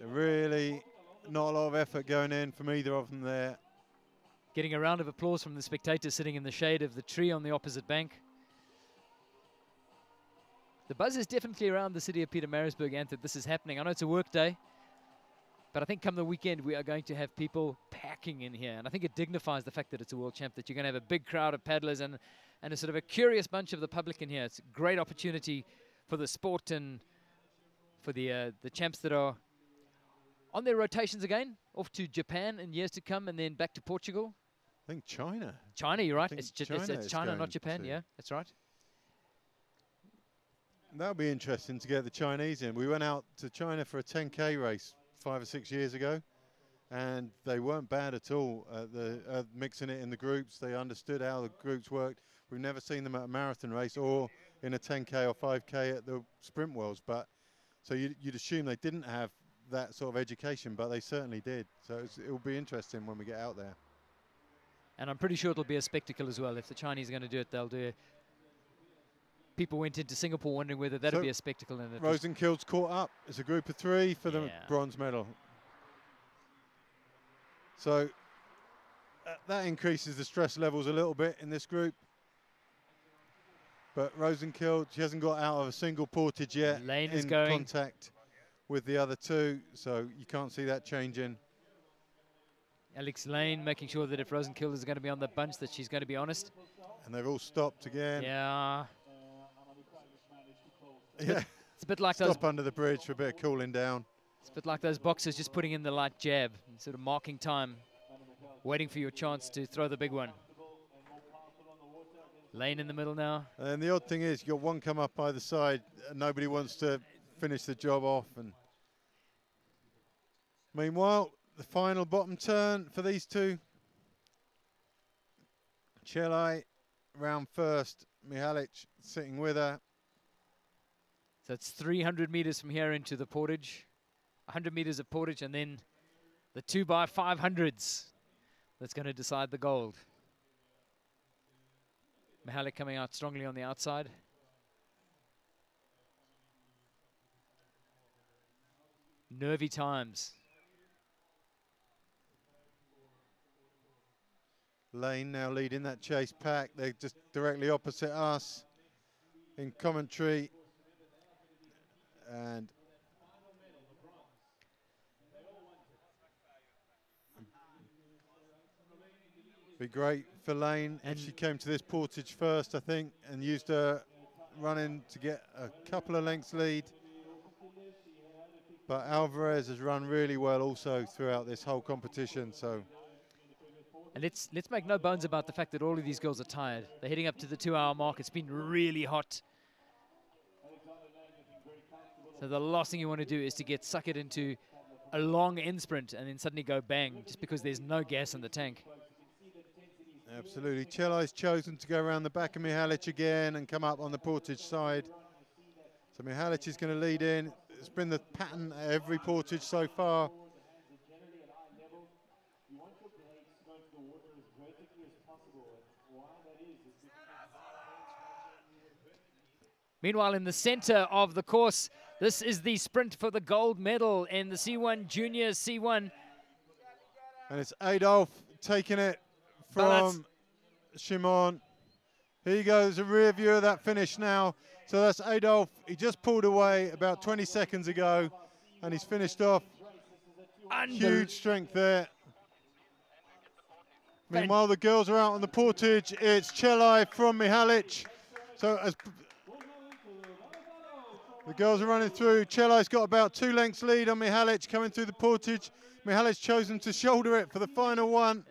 Really not a lot of effort going in from either of them there. Getting a round of applause from the spectators sitting in the shade of the tree on the opposite bank. The buzz is definitely around the city of Pietermaritzburg, Ant, that this is happening. I know it's a work day, but I think come the weekend we are going to have people packing in here. And I think it dignifies the fact that it's a world champ, that you're going to have a big crowd of paddlers and a sort of a curious bunch of the public in here. It's a great opportunity for the sport and for the champs that are on their rotations again, off to Japan in years to come and then back to Portugal. I think China. China, you're right. think It's China China, is not Japan. going to. Yeah, that's right. That'll be interesting to get the Chinese in. We went out to China for a 10K race 5 or 6 years ago, and they weren't bad at all. Mixing it in the groups, they understood how the groups worked. We've never seen them at a marathon race or in a 10K or 5K at the Sprint Worlds. But so you'd assume they didn't have that sort of education, but they certainly did. So it'll be interesting when we get out there. And I'm pretty sure it'll be a spectacle as well. If the Chinese are going to do it, they'll do it. People went into Singapore wondering whether that'd be a spectacle. And Rosenkild's caught up. It's a group of 3 for the bronze medal. So that increases the stress levels a little bit in this group. But Rosenkild, she hasn't got out of a single portage yet. Lane is in going. Contact with the other 2, so you can't see that changing. Alex Lane making sure that if Rosenkild is going to be on the bunch, that she's going to be honest. And they've all stopped again. Yeah. Yeah. It's a bit like Stop under the bridge for a bit of cooling down. It's a bit like those boxers just putting in the light jab, and sort of marking time, waiting for your chance to throw the big one. Lane in the middle now. And the odd thing is, you've got one come up either side, and nobody wants to finish the job off. And meanwhile, the final bottom turn for these two. Chelai round first, Mihalic sitting with her. So it's 300 meters from here into the portage. 100 meters of portage, and then the 2x500s that's going to decide the gold. Mihalic coming out strongly on the outside. Nervy times. Lane now leading that chase pack. They're just directly opposite us in commentary. And be great for Lane if she came to this portage first, I think, and used her running to get a couple of lengths lead. But Alvarez has run really well also throughout this whole competition. So, and let's make no bones about the fact that all of these girls are tired. They're heading up to the 2-hour mark. It's been really hot. So the last thing you want to do is to get suckered into a long end sprint and then suddenly go bang just because there's no gas in the tank. Absolutely. Chelai's chosen to go around the back of Mihalic again and come up on the portage side. So Mihalic is going to lead in. It's been the pattern at every portage so far. Meanwhile, in the center of the course, this is the sprint for the gold medal in the C1 Junior C1. And it's Adolf taking it from Shimon. Here you go, there's a rear view of that finish now. So that's Adolf. He just pulled away about 20 seconds ago, and he's finished off. Huge strength there. Meanwhile, the girls are out on the portage. It's Chelai from Mihalic. So as the girls are running through, Chelai's got about 2 lengths lead on Mihalic coming through the portage. Mihalic's chosen to shoulder it for the final one.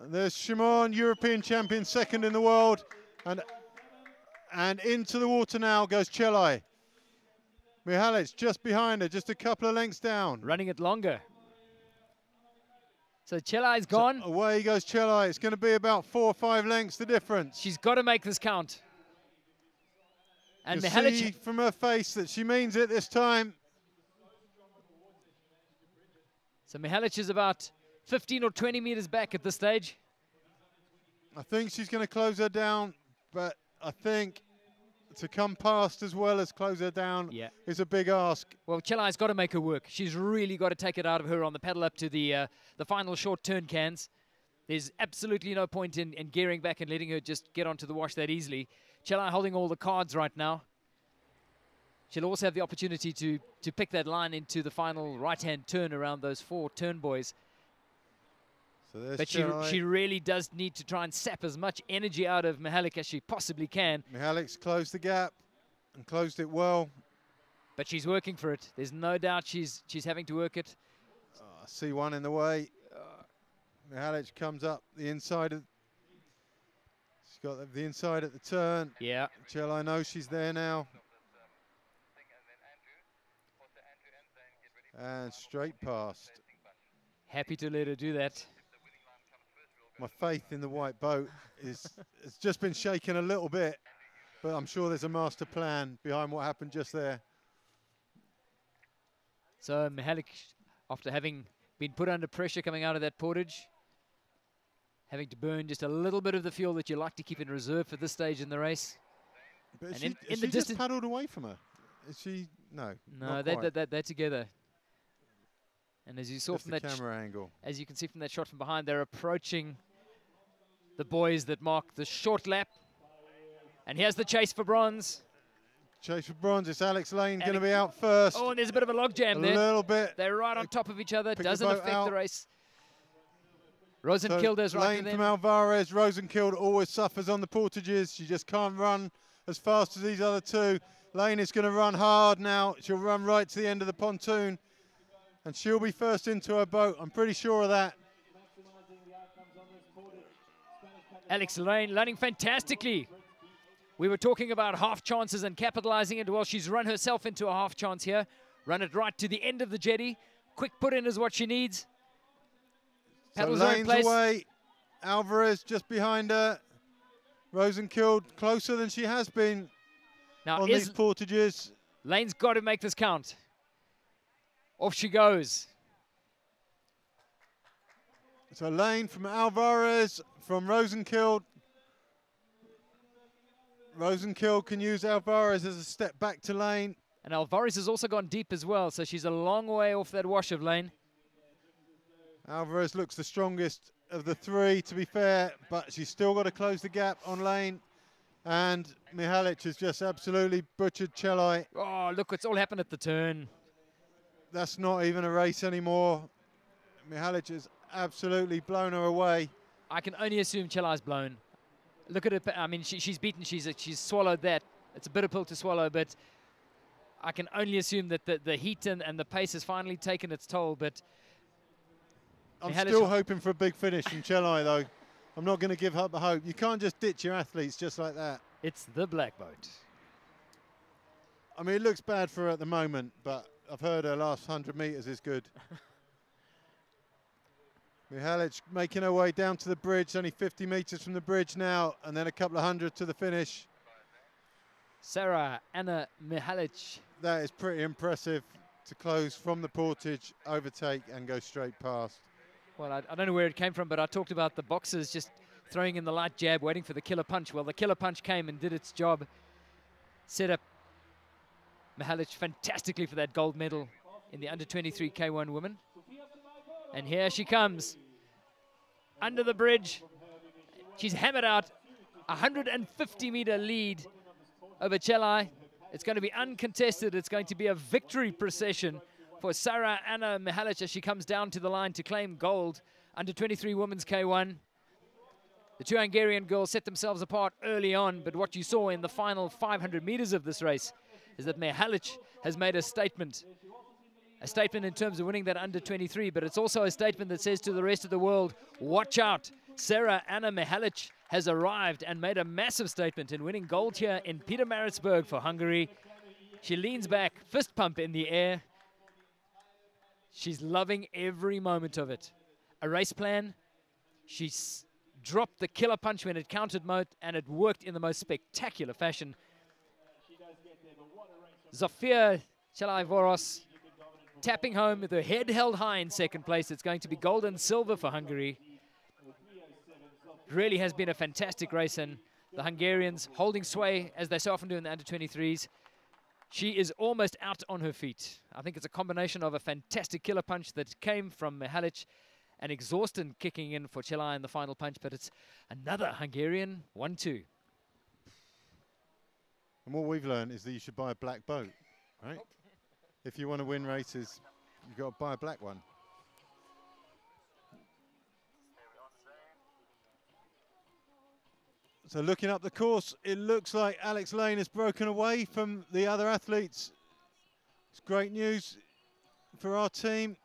There's Shimon, European champion, second in the world. And into the water now goes Chelai. Mihalic just behind her, just a couple of lengths down. Running it longer. So Chelai's gone. So away goes Chelai. It's going to be about 4 or 5 lengths the difference. She's got to make this count. And you Mihalic, see from her face that she means it this time. So Mihalic is about 15 or 20 meters back at this stage. I think she's going to close her down, but I think to come past as well as close her down is a big ask. Well, Chelai's got to make her work. She's really got to take it out of her on the paddle up to the final short turn cans. There's absolutely no point in gearing back and letting her just get onto the wash that easily. Chelai holding all the cards right now. She'll also have the opportunity to pick that line into the final right-hand turn around those 4 turn boys. So but she really does need to try and sap as much energy out of Mihalic as she possibly can. Mihalic's closed the gap and closed it well. But she's working for it. There's no doubt she's having to work it. I see one in the way. Mihalic comes up the inside of... She's got the inside at the turn. Yeah. Chelai knows she's there now. And straight past. Happy to let her do that. My faith in the white boat it's just been shaken a little bit, but I'm sure there's a master plan behind what happened just there. So Mihalic, after having been put under pressure coming out of that portage, having to burn just a little bit of the fuel that you like to keep in reserve for this stage in the race. But and in the distance, just paddled away from her? Is she? No. No, they're together. And as you saw just from that camera angle, as you can see from that shot from behind, they're approaching the boys that mark the short lap. And here's the chase for bronze. Chase for bronze. It's Alex Lane going to be out first. Oh, and there's a bit of a logjam there. A little bit. They're right on top of each other. Doesn't affect the race. Rosenkilde's right Lane to from them. Alvarez. Rosenkilde always suffers on the portages. She just can't run as fast as these other two. Lane is going to run hard now. She'll run right to the end of the pontoon. And she'll be first into her boat. I'm pretty sure of that. Alex Lane running fantastically. We were talking about half chances and capitalizing it. Well, she's run herself into a half chance here. Run it right to the end of the jetty. Quick put in is what she needs. Paddles are in place. Away. Alvarez just behind her. Rosenkild closer than she has been Now on these portages. Lane's got to make this count. Off she goes. So Lane from Alvarez, from Rosenkild. Rosenkild can use Alvarez as a step back to Lane. And Alvarez has also gone deep as well, so she's a long way off that wash of Lane. Alvarez looks the strongest of the three, to be fair, but she's still got to close the gap on Lane. And Mihalic has just absolutely butchered Chelai. Oh, look, it's all happened at the turn. That's not even a race anymore. Mihalic has absolutely blown her away. I can only assume Chelai's blown. Look at it. I mean, she's beaten. She's swallowed that. It's a bitter pill to swallow, but I can only assume that the heat and the pace has finally taken its toll. But I'm still hoping for a big finish from Chelai, though. I'm not going to give up the hope. You can't just ditch your athletes just like that. It's the black boat. I mean, it looks bad for her at the moment, but I've heard her last 100 metres is good. Mihalic making her way down to the bridge, only 50 metres from the bridge now, and then a couple of hundred to the finish. Sarah Anna Mihalic. That is pretty impressive to close from the portage, overtake, and go straight past. Well, I don't know where it came from, but I talked about the boxers just throwing in the light jab, waiting for the killer punch. Well, the killer punch came and did its job. Set up Mihalic fantastically for that gold medal in the under-23 K1 women. And here she comes. Under the bridge. She's hammered out. 150-meter lead over Chelai. It's going to be uncontested. It's going to be a victory procession for Sarah Anna Mihalic as she comes down to the line to claim gold. Under-23 women's K1. The two Hungarian girls set themselves apart early on, but what you saw in the final 500 meters of this race is that Mihalic has made a statement. A statement in terms of winning that under-23, but it's also a statement that says to the rest of the world, watch out. Sarah Anna Mihalic has arrived and made a massive statement in winning gold here in Pietermaritzburg for Hungary. She leans back, fist pump in the air. She's loving every moment of it. A race plan. She's dropped the killer punch when it counted, and it worked in the most spectacular fashion. Zofia Chelai-Voros tapping home with her head held high in second place. It's going to be gold and silver for Hungary. It really has been a fantastic race, and the Hungarians holding sway as they so often do in the under-23s. She is almost out on her feet. I think it's a combination of a fantastic killer punch that came from Mihalic and exhaustion kicking in for Chelai in the final punch, but it's another Hungarian 1-2. And what we've learned is that you should buy a black boat, right? If you want to win races, you've got to buy a black one. So looking up the course, it looks like Alex Lane has broken away from the other athletes. It's great news for our team.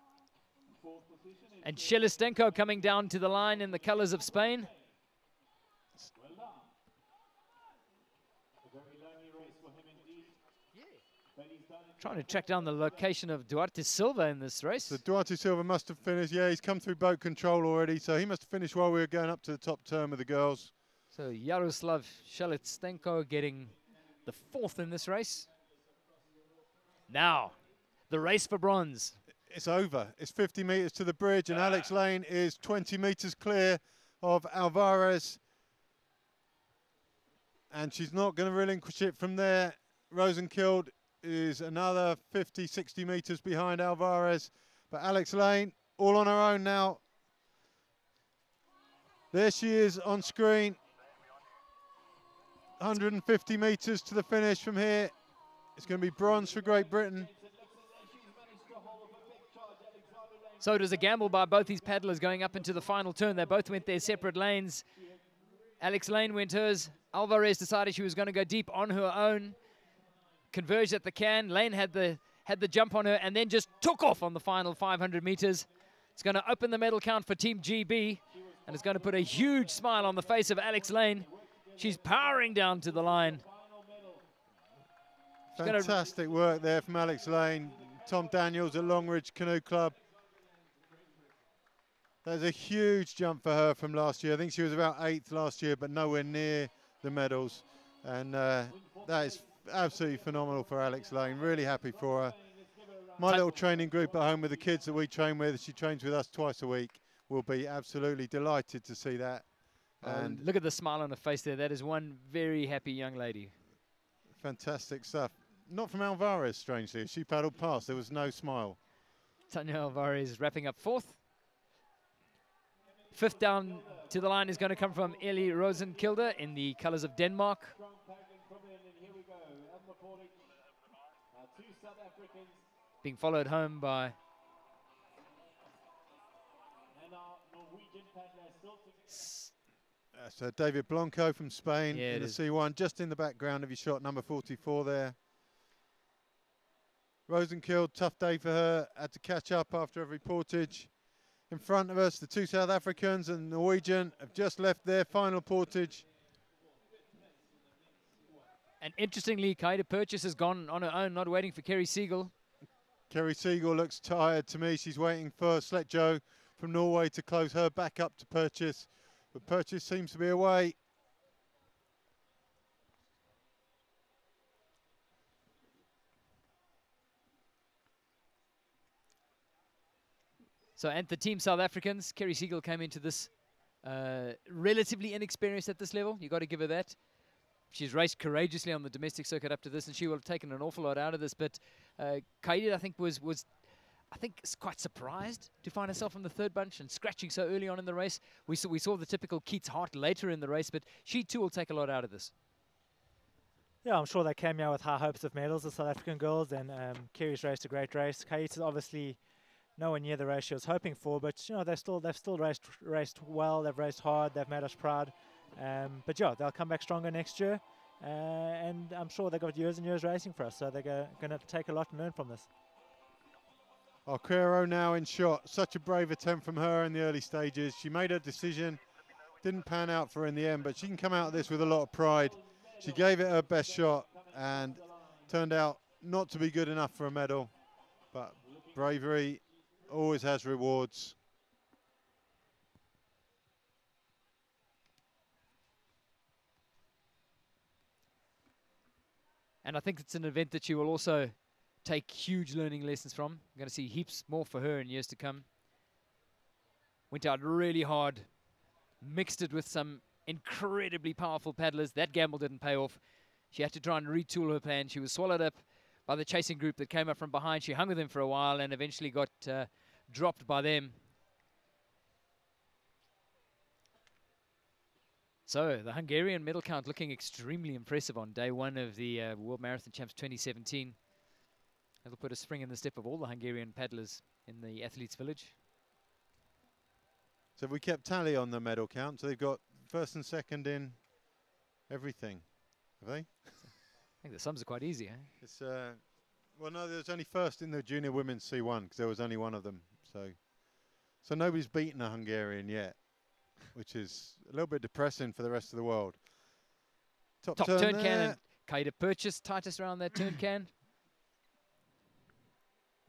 And Shelestenko coming down to the line in the colors of Spain. Trying to track down the location of Duarte Silva in this race. So Duarte Silva must have finished. Yeah, he's come through boat control already, so he must have finished while we were going up to the top turn with the girls. So Yaroslav Shelestenko getting the fourth in this race. Now, the race for bronze. It's over. It's 50 metres to the bridge, and Alex Lane is 20 metres clear of Alvarez. And she's not going to relinquish it from there. Rosenkild is another 50, 60 metres behind Alvarez. But Alex Lane, all on her own now. There she is on screen. 150 metres to the finish from here. It's going to be bronze for Great Britain. So it was a gamble by both these paddlers going up into the final turn. They both went their separate lanes. Alex Lane went hers. Alvarez decided she was going to go deep on her own. Converged at the can. Lane had the jump on her and then just took off on the final 500 meters. It's going to open the medal count for Team GB. And it's going to put a huge smile on the face of Alex Lane. She's powering down to the line. Fantastic work there from Alex Lane. Tom Daniels at Longridge Canoe Club. That's a huge jump for her from last year. I think she was about 8th last year, but nowhere near the medals. And that is absolutely phenomenal for Alex Lane. Really happy for her. My little training group at home with the kids that we train with, she trains with us twice a week, will be absolutely delighted to see that. And look at the smile on her face there. That is one very happy young lady. Fantastic stuff. Not from Alvarez, strangely. As she paddled past, there was no smile. Tanya Alvarez wrapping up 4th. 5th down to the line is going to come from Ellie Rosenkilde in the colours of Denmark. Being followed home by so David Blanco from Spain in the C1, just in the background of your shot, number 44 there. Rosenkilde, tough day for her, had to catch up after every portage. In front of us, the 2 South Africans and Norwegian have just left their final portage. And interestingly, Kaida Purchase has gone on her own, not waiting for Kerry Siegel. Kerry Siegel looks tired to me. She's waiting for Sletjo from Norway to close her back up to Purchase. But Purchase seems to be away. So, and the team South Africans, Kerry Siegel came into this relatively inexperienced at this level. You got to give her that. She's raced courageously on the domestic circuit up to this, and she will have taken an awful lot out of this. But Kaida, I think, was quite surprised to find herself in the 3rd bunch and scratching so early on in the race. We saw the typical Keats Hart later in the race, but she too will take a lot out of this. Yeah, I'm sure they came out with high hopes of medals, the South African girls, and Kerry's raced a great race. Kaita's obviously nowhere near the race she was hoping for, but you know they've still raced well. They've raced hard. They've made us proud. But yeah, they'll come back stronger next year, and I'm sure they've got years and years racing for us, so they're going to take a lot and learn from this. Arquero now in shot. Such a brave attempt from her in the early stages. She made her decision, didn't pan out for her in the end, but she can come out of this with a lot of pride. She gave it her best shot and turned out not to be good enough for a medal, but bravery always has rewards. And I think it's an event that she will also take huge learning lessons from. I'm going to see heaps more for her in years to come. Went out really hard, mixed it with some incredibly powerful paddlers. That gamble didn't pay off. She had to try and retool her plan. She was swallowed up by the chasing group that came up from behind. She hung with them for a while and eventually got dropped by them. So the Hungarian medal count looking extremely impressive on day 1 of the World Marathon Champs 2017. That'll put a spring in the step of all the Hungarian paddlers in the athletes' village. So we kept tally on the medal count. So they've got 1st and 2nd in everything, have they? I think the sums are quite easy, eh? It's well, no, there's only 1st in the junior women's C1 because there was only one of them. So nobody's beaten a Hungarian yet, which is a little bit depressing for the rest of the world. Top turn can, and Kaida Purchase tightest around that turn can.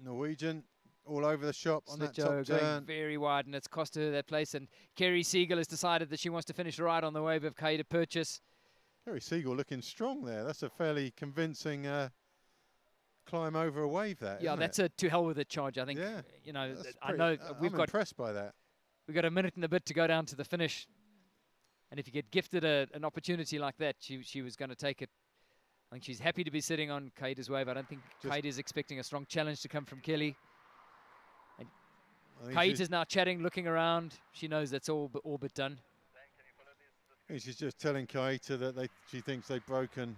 Norwegian all over the shop on that top going turn. Very wide, and it's cost her that place. And Kerry Siegel has decided that she wants to finish right on the wave of Kaida Purchase. Kerry Siegel looking strong there. That's a fairly convincing climb over a wave, that. Yeah, that's a to hell with it charge. I think. Yeah, you know, I know I'm impressed by that. We've got a minute and a bit to go down to the finish, and if you get gifted an opportunity like that, she was going to take it. I think she's happy to be sitting on Kaida's wave. I don't think Kaida's expecting a strong challenge to come from Kelly. And Kaida's now chatting, looking around. She knows that's all but done. I think she's just telling Kaita that she thinks they've broken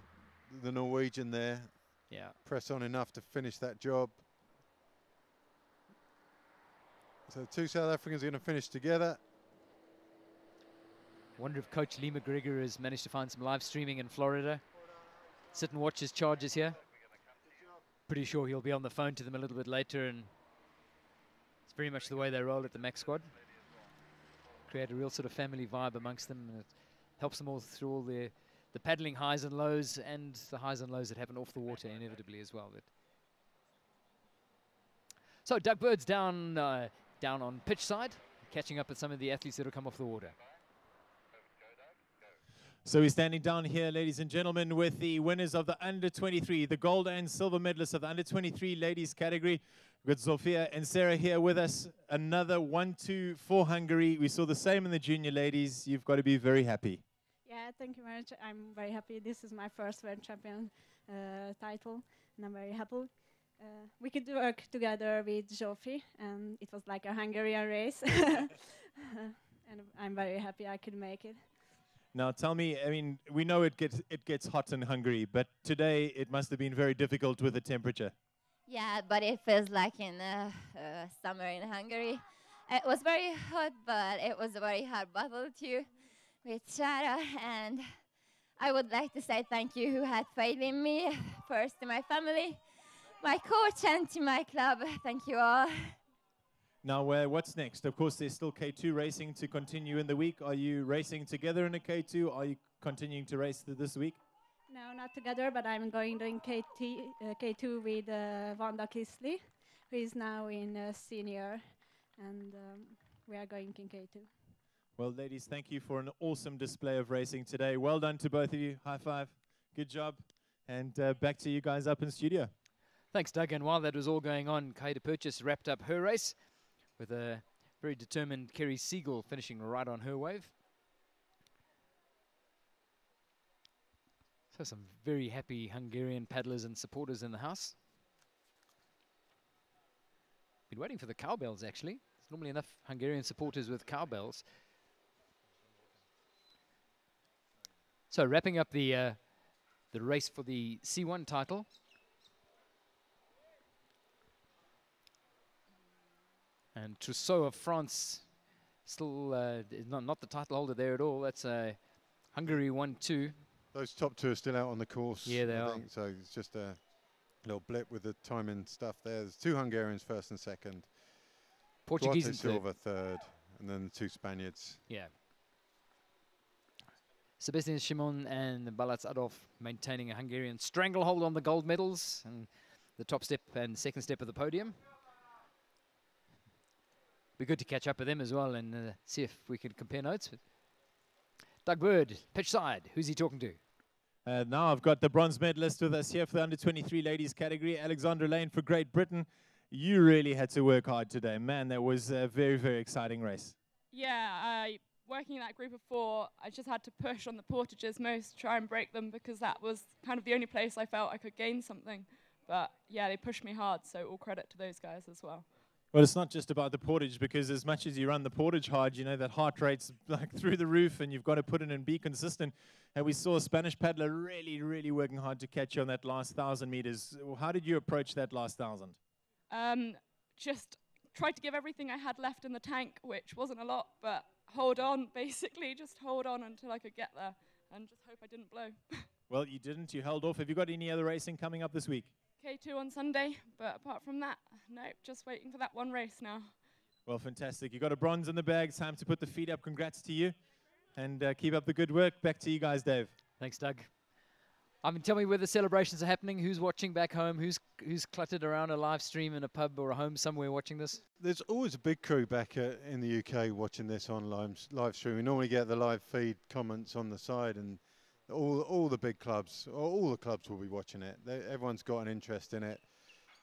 the Norwegian there. Yeah. Press on enough to finish that job. So the 2 South Africans are going to finish together. I wonder if Coach Lee McGregor has managed to find some live streaming in Florida. Sit and watch his charges here. Pretty sure he'll be on the phone to them a little bit later, and it's very much the way they roll at the Max squad. create a real sort of family vibe amongst them, and it helps them all through all the paddling highs and lows, and the highs and lows that happen off the water inevitably as well. So Doug Bird's down on pitch side, catching up with some of the athletes that have come off the water. So we're standing down here, ladies and gentlemen, with the winners of the under-23, the gold and silver medalists of the under-23 ladies category. We've got Zofia and Sarah here with us. Another 1-2 for Hungary. We saw the same in the junior ladies. You've got to be very happy. Yeah, thank you very much. I'm very happy. This is my first world champion title, and I'm very happy. We could work together with Zsofi, and it was like a Hungarian race. And I'm very happy I could make it. Now tell me, I mean, we know it gets hot in Hungary, but today it must have been very difficult with the temperature. Yeah, but it feels like in summer in Hungary. It was very hot, but it was a very hard battle too with Shara. And I would like to say thank you who had faith in me, first to my family, my coach, and to my club. Thank you all. Now, what's next? Of course, there's still K2 racing to continue in the week. Are you racing together in a K2? Are you continuing to race this week? No, not together, but I'm going in K2 with Wanda Kisley, who is now in senior, and we are going in K2. Well, ladies, thank you for an awesome display of racing today. Well done to both of you. High five. Good job. And back to you guys up in studio. Thanks, Doug. And while that was all going on, Kaida Purchase wrapped up her race with a very determined Kerry Siegel finishing right on her wave. So some very happy Hungarian paddlers and supporters in the house. Been waiting for the cowbells, actually. There's normally enough Hungarian supporters with cowbells. So wrapping up the race for the C1 title. And Trousseau of France still is not the title holder there at all. That's Hungary 1-2. Those top two are still out on the course. Yeah, they are. So it's just a little blip with the timing stuff there. There's two Hungarians first and second. Portuguese Duarte in third. Silva third. And then the two Spaniards. Yeah. Sebastian Shimon and Balac Adolf maintaining a Hungarian stranglehold on the gold medals and the top step and second step of the podium. Be good to catch up with them as well and see if we can compare notes. Doug Bird, pitch side. Who's he talking to? Now I've got the bronze medalist with us here for the under-23 ladies category, Alexandra Lane for Great Britain. You really had to work hard today. Man, that was a very, very exciting race. Yeah, working in that group of four, I just had to push on the portages most, try and break them, because that was kind of the only place I felt I could gain something. But yeah, they pushed me hard, so all credit to those guys as well. Well, it's not just about the portage, because as much as you run the portage hard, you know, that heart rate's like through the roof and you've got to put it in and be consistent. And we saw a Spanish paddler really, really working hard to catch you on that last 1,000 meters. How did you approach that last 1,000? Just tried to give everything I had left in the tank, which wasn't a lot, but hold on, basically. Just hold on until I could get there and just hope I didn't blow. Well, you didn't. You held off. Have you got any other racing coming up this week? K2 on Sunday, but apart from that, no, just waiting for that one race now. Well, fantastic. You got a bronze in the bag. Time to put the feet up. Congrats to you. And keep up the good work. Back to you guys, Dave. Thanks, Doug. I mean, tell me where the celebrations are happening. Who's watching back home? Who's cluttered around a live stream in a pub or a home somewhere watching this? There's always a big crew back in the UK watching this on live stream. We normally get the live feed comments on the side, and all the big clubs, all the clubs will be watching it. Everyone's got an interest in it.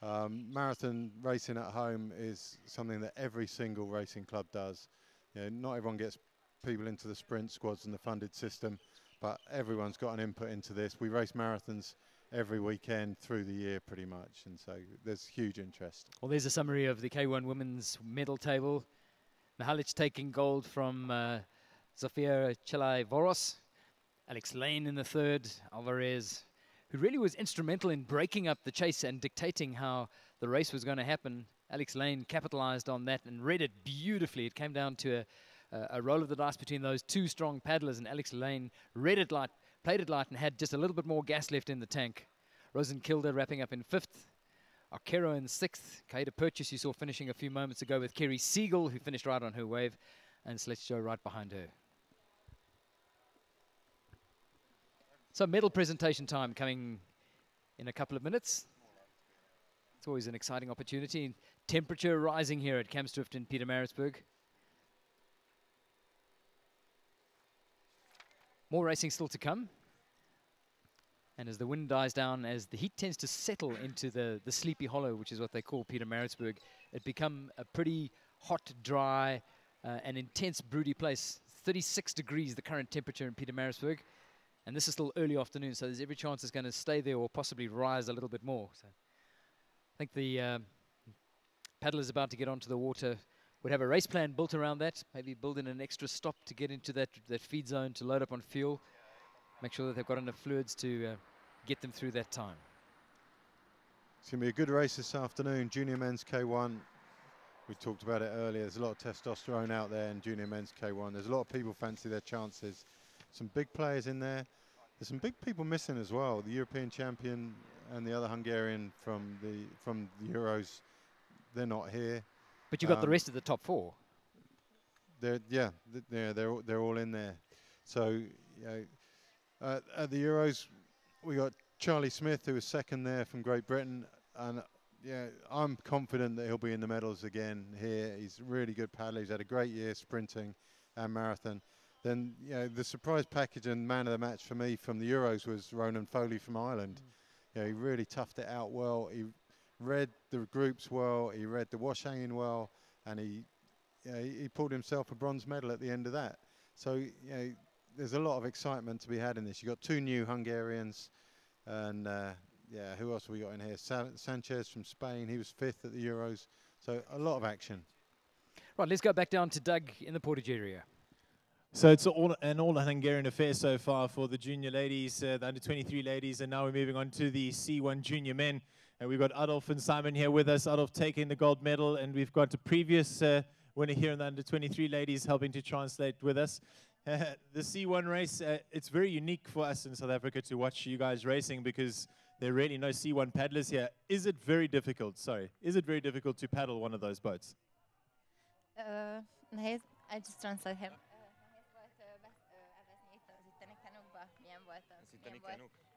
Marathon racing at home is something that every single racing club does. You know, not everyone gets people into the sprint squads and the funded system, but everyone's got an input into this. We race marathons every weekend through the year pretty much, and so there's huge interest. Well, there's a summary of the K1 women's medal table. Mihalic taking gold from Zofia Chelai-Voros. Alex Lane in the third. Alvarez, who really was instrumental in breaking up the chase and dictating how the race was going to happen. Alex Lane capitalized on that and read it beautifully. It came down to a roll of the dice between those two strong paddlers, and Alex Lane read it light, played it light, and had just a little bit more gas left in the tank. Rosenkilde wrapping up in fifth. Arquero in sixth. Kaida Purchase, you saw finishing a few moments ago with Kerry Siegel, who finished right on her wave. and Sledjo right behind her. So medal presentation time coming in a couple of minutes. It's always an exciting opportunity. Temperature rising here at Kamsdrift in Pietermaritzburg. More racing still to come. And as the wind dies down, as the heat tends to settle into the Sleepy Hollow, which is what they call Pietermaritzburg, it become a pretty hot, dry, and intense broody place. 36 degrees, the current temperature in Pietermaritzburg. And this is still early afternoon, so there's every chance it's going to stay there or possibly rise a little bit more. So I think the paddlers about to get onto the water would have a race plan built around that, maybe build in an extra stop to get into that feed zone to load up on fuel, make sure that they've got enough fluids to get them through that time. It's going to be a good race this afternoon. Junior men's K1. We talked about it earlier. There's a lot of testosterone out there in junior men's K1. There's a lot of people fancy their chances. Some big players in there. There's some big people missing as well. The European champion and the other Hungarian from the Euros, they're not here. But you've got the rest of the top four. They're all in there. So you know, at the Euros, we got Charlie Smith, who was second there from Great Britain, and yeah, I'm confident that he'll be in the medals again here. He's a really good paddler. He's had a great year sprinting and marathon. Then, you know, the surprise package and man of the match for me from the Euros was Ronan Foley from Ireland. You know, he really toughed it out well. He read the groups well. He read the wash hanging well, and he pulled himself a bronze medal at the end of that. So, you know, there's a lot of excitement to be had in this. You've got two new Hungarians, and yeah, who else have we got in here? Sanchez from Spain. He was fifth at the Euros. So a lot of action. Right, let's go back down to Doug in the portage area. So it's all Hungarian affair so far for the junior ladies, the under-23 ladies, and now we're moving on to the C1 junior men. And we've got Adolf and Simon here with us. Adolf taking the gold medal, and we've got a previous winner here in the under-23 ladies helping to translate with us. The C1 race, it's very unique for us in South Africa to watch you guys racing because there are really no C1 paddlers here. Is it very difficult? Sorry, is it very difficult to paddle one of those boats? I just translate him.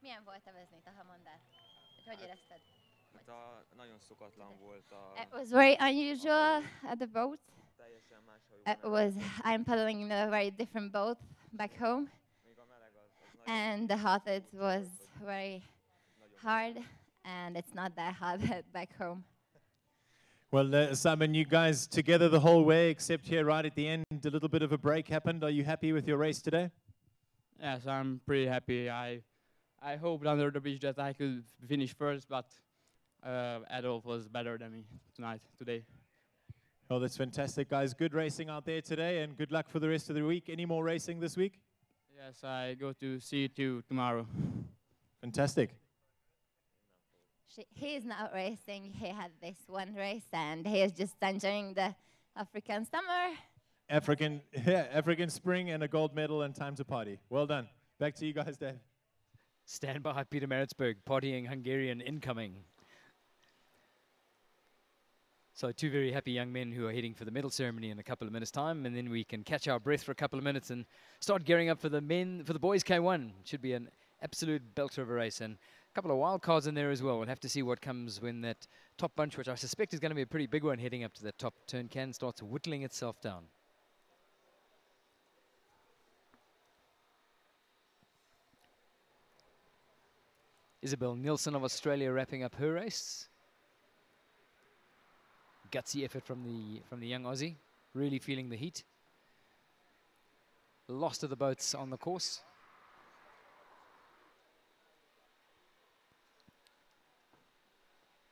Milyen volt evezni itt a Hamondát? Hogy érezted? Nagyon szokatlan volt It was very unusual at the boat. I'm paddling in a very different boat back home. And the hot, it was very hard, and it's not that hot back home. Well, Simon, you guys together the whole way, except here right at the end, a little bit of a break happened. Are you happy with your race today? Yes, I'm pretty happy. I hoped under the bridge that I could finish first, but Adolf was better than me today. Oh, that's fantastic, guys. Good racing out there today, and good luck for the rest of the week. Any more racing this week? Yes, I go to C2 tomorrow. Fantastic. He is not racing. He had this one race, and he is just enjoying the African summer. African spring and a gold medal and time to party. Well done. Back to you guys, Dave. Stand by Pietermaritzburg, partying Hungarian incoming. So two very happy young men who are heading for the medal ceremony in a couple of minutes' time, and then we can catch our breath for a couple of minutes and start gearing up for the boys K1. Should be an absolute belter of a race, and a couple of wild cards in there as well. We'll have to see what comes when that top bunch, which I suspect is going to be a pretty big one heading up to that top turn can, starts whittling itself down. Isabel Nielsen of Australia wrapping up her race. Gutsy effort from the young Aussie, really feeling the heat. Lost of the boats on the course.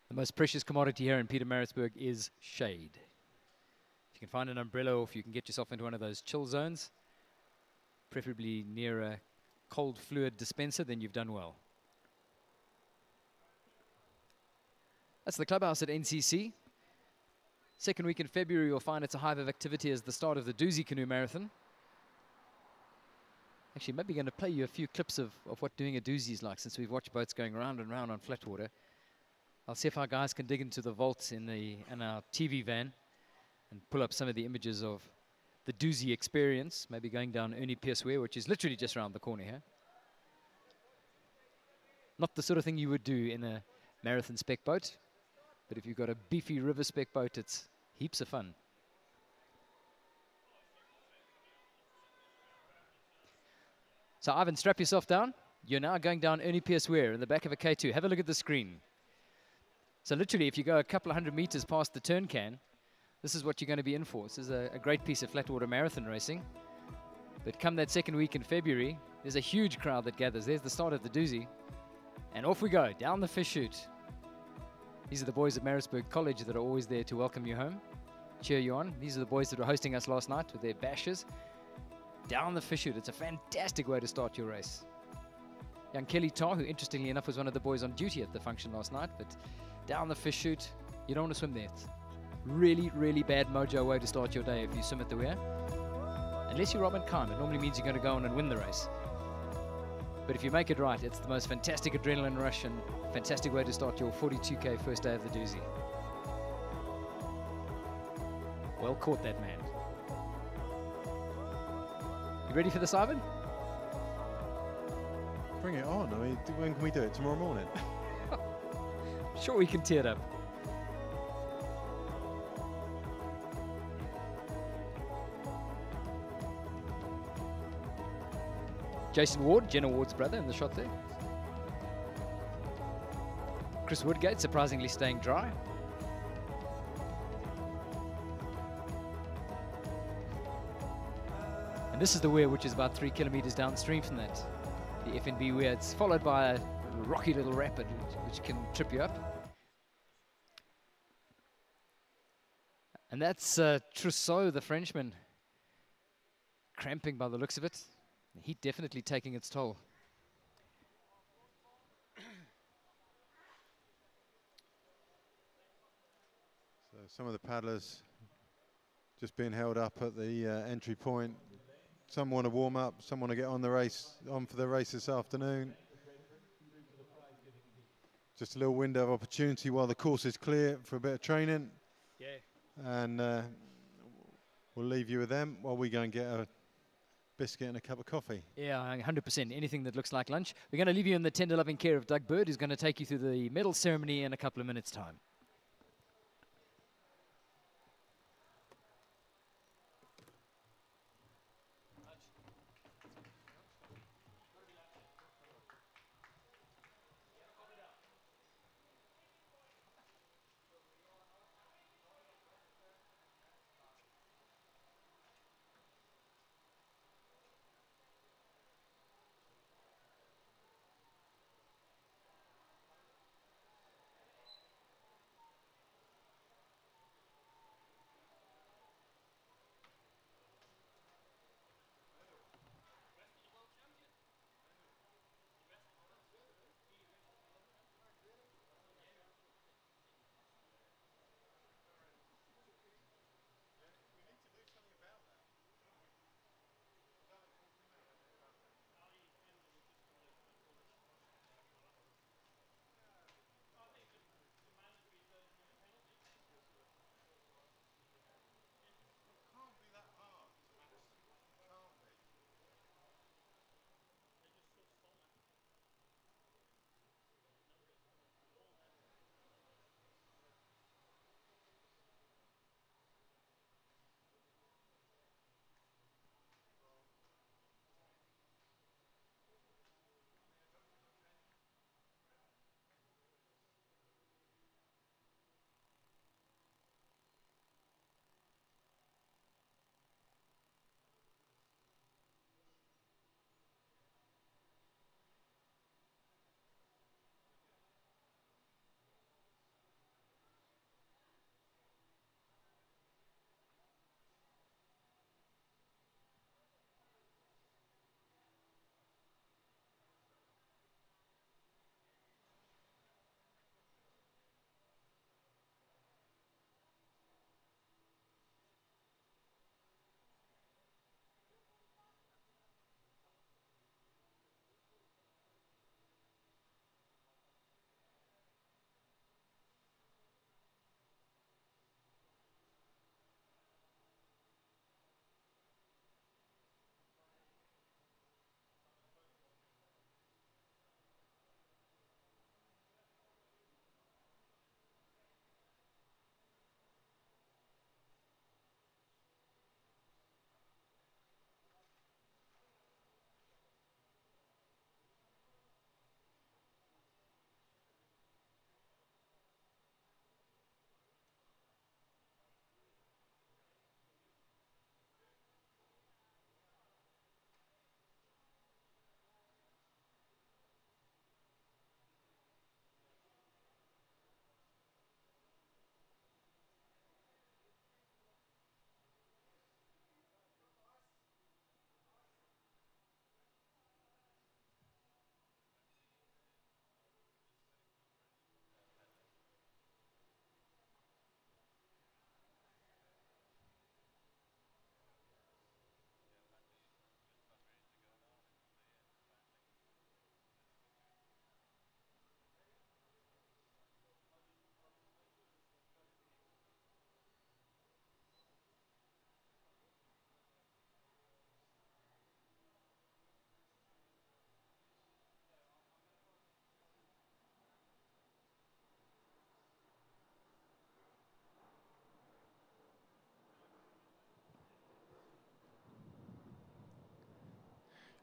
The most precious commodity here in Pietermaritzburg is shade. If you can find an umbrella, or if you can get yourself into one of those chill zones, preferably near a cold fluid dispenser, then you've done well. That's the clubhouse at NCC. Second week in February, you'll find it's a hive of activity as the start of the Doozy Canoe Marathon. Actually, maybe going to play you a few clips of what doing a doozy is like, since we've watched boats going round and round on flat water. I'll see if our guys can dig into the vaults in our TV van and pull up some of the images of the doozy experience, maybe going down Ernie Pierce Weir, which is literally just around the corner here. Not the sort of thing you would do in a marathon spec boat, but if you've got a beefy river spec boat, it's heaps of fun. So Ivan, strap yourself down. You're now going down Ernie Pierce Weir in the back of a K2. Have a look at the screen. So literally, if you go a couple of 100 meters past the turn can, this is what you're going to be in for. This is a great piece of flat water marathon racing. But come that second week in February, there's a huge crowd that gathers. There's the start of the doozy. And off we go, down the fish chute. These are the boys at Maritzburg College that are always there to welcome you home, cheer you on. These are the boys that were hosting us last night with their bashes. Down the fish chute. It's a fantastic way to start your race. Young Kelly Tar, who interestingly enough was one of the boys on duty at the function last night, but down the fish chute, you don't want to swim there. It's really, really bad mojo way to start your day if you swim at the weir. Unless you're Robin Kime, it normally means you're going to go on and win the race. But if you make it right, it's the most fantastic adrenaline rush and fantastic way to start your 42K first day of the doozy. Well caught, that man. You ready for this, Ivan? Bring it on. I mean, when can we do it? Tomorrow morning? Sure, we can tee it up. Jason Ward, Jenna Ward's brother, in the shot there. Chris Woodgate surprisingly staying dry. And this is the weir, which is about 3 kilometers downstream from that. The FNB weir. It's followed by a rocky little rapid, which can trip you up. And that's Trousseau, the Frenchman, cramping by the looks of it. The heat definitely taking its toll. So some of the paddlers just being held up at the entry point. Some want to warm up, some want to get on for the race this afternoon. Just a little window of opportunity while the course is clear for a bit of training. Yeah. And we'll leave you with them while we go and get a biscuit and a cup of coffee. Yeah, 100%. Anything that looks like lunch. We're going to leave you in the tender loving care of Doug Bird, who's going to take you through the medal ceremony in a couple of minutes' time.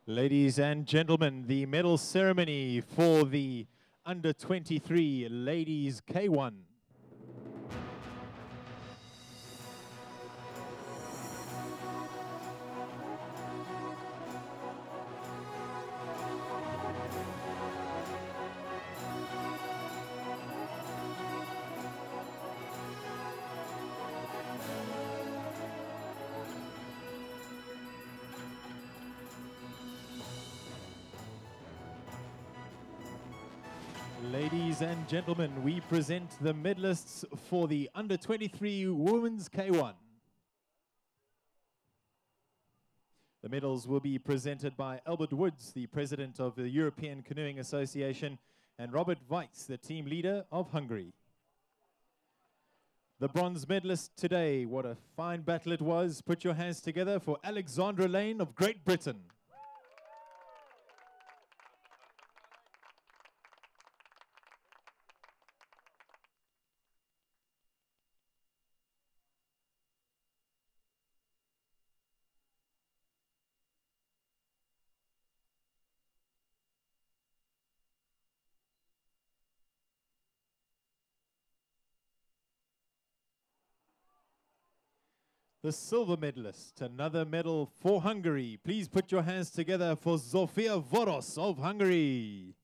Ladies and gentlemen, the medal ceremony for the under 23 ladies K1. Ladies and gentlemen, we present the medalists for the under 23 women's K1. The medals will be presented by Albert Woods, the president of the European Canoeing Association, and Robert Weitz, the team leader of Hungary. The bronze medalist today, what a fine battle it was. Put your hands together for Alexandra Lane of Great Britain. The silver medalist, another medal for Hungary. Please put your hands together for Zofia Voros of Hungary.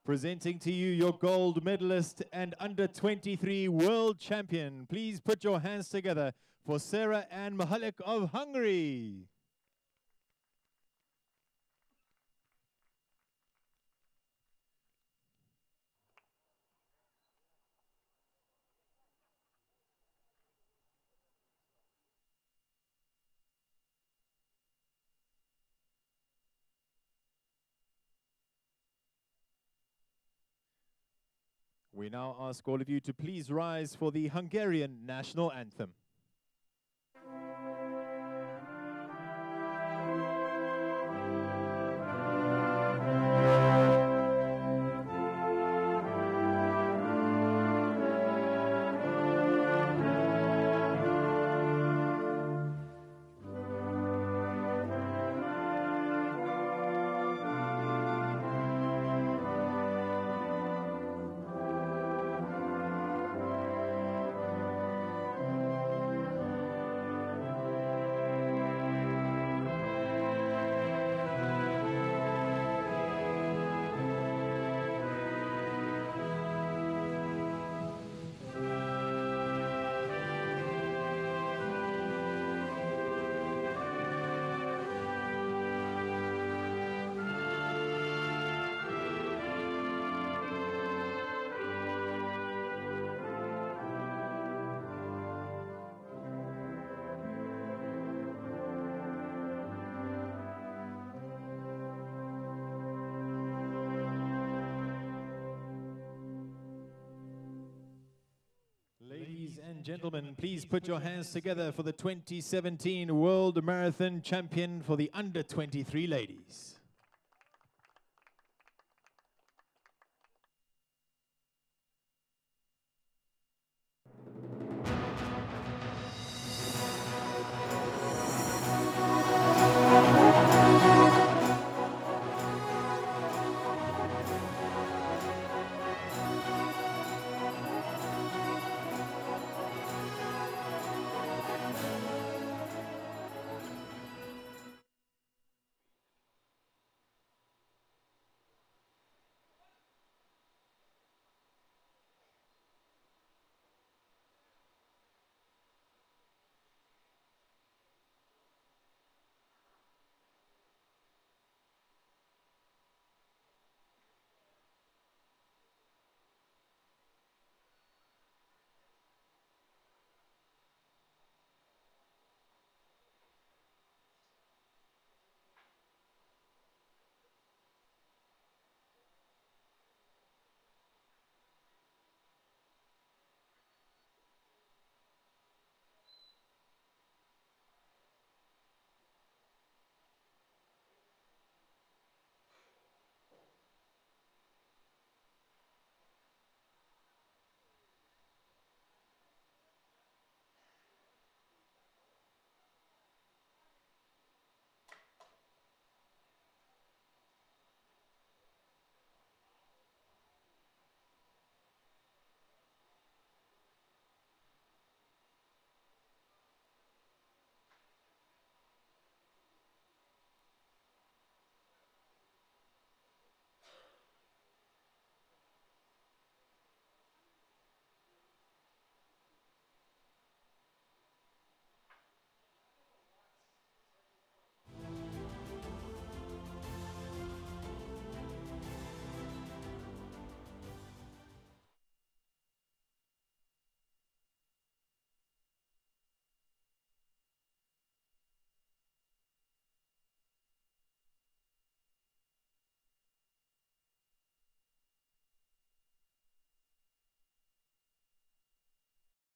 Presenting to you your gold medalist and under 23 world champion. Please put your hands together for Sarah Ann Mahalik of Hungary. We now ask all of you to please rise for the Hungarian national anthem. Ladies and gentlemen, please put your hands together for the 2017 World Marathon Champion for the under 23 ladies.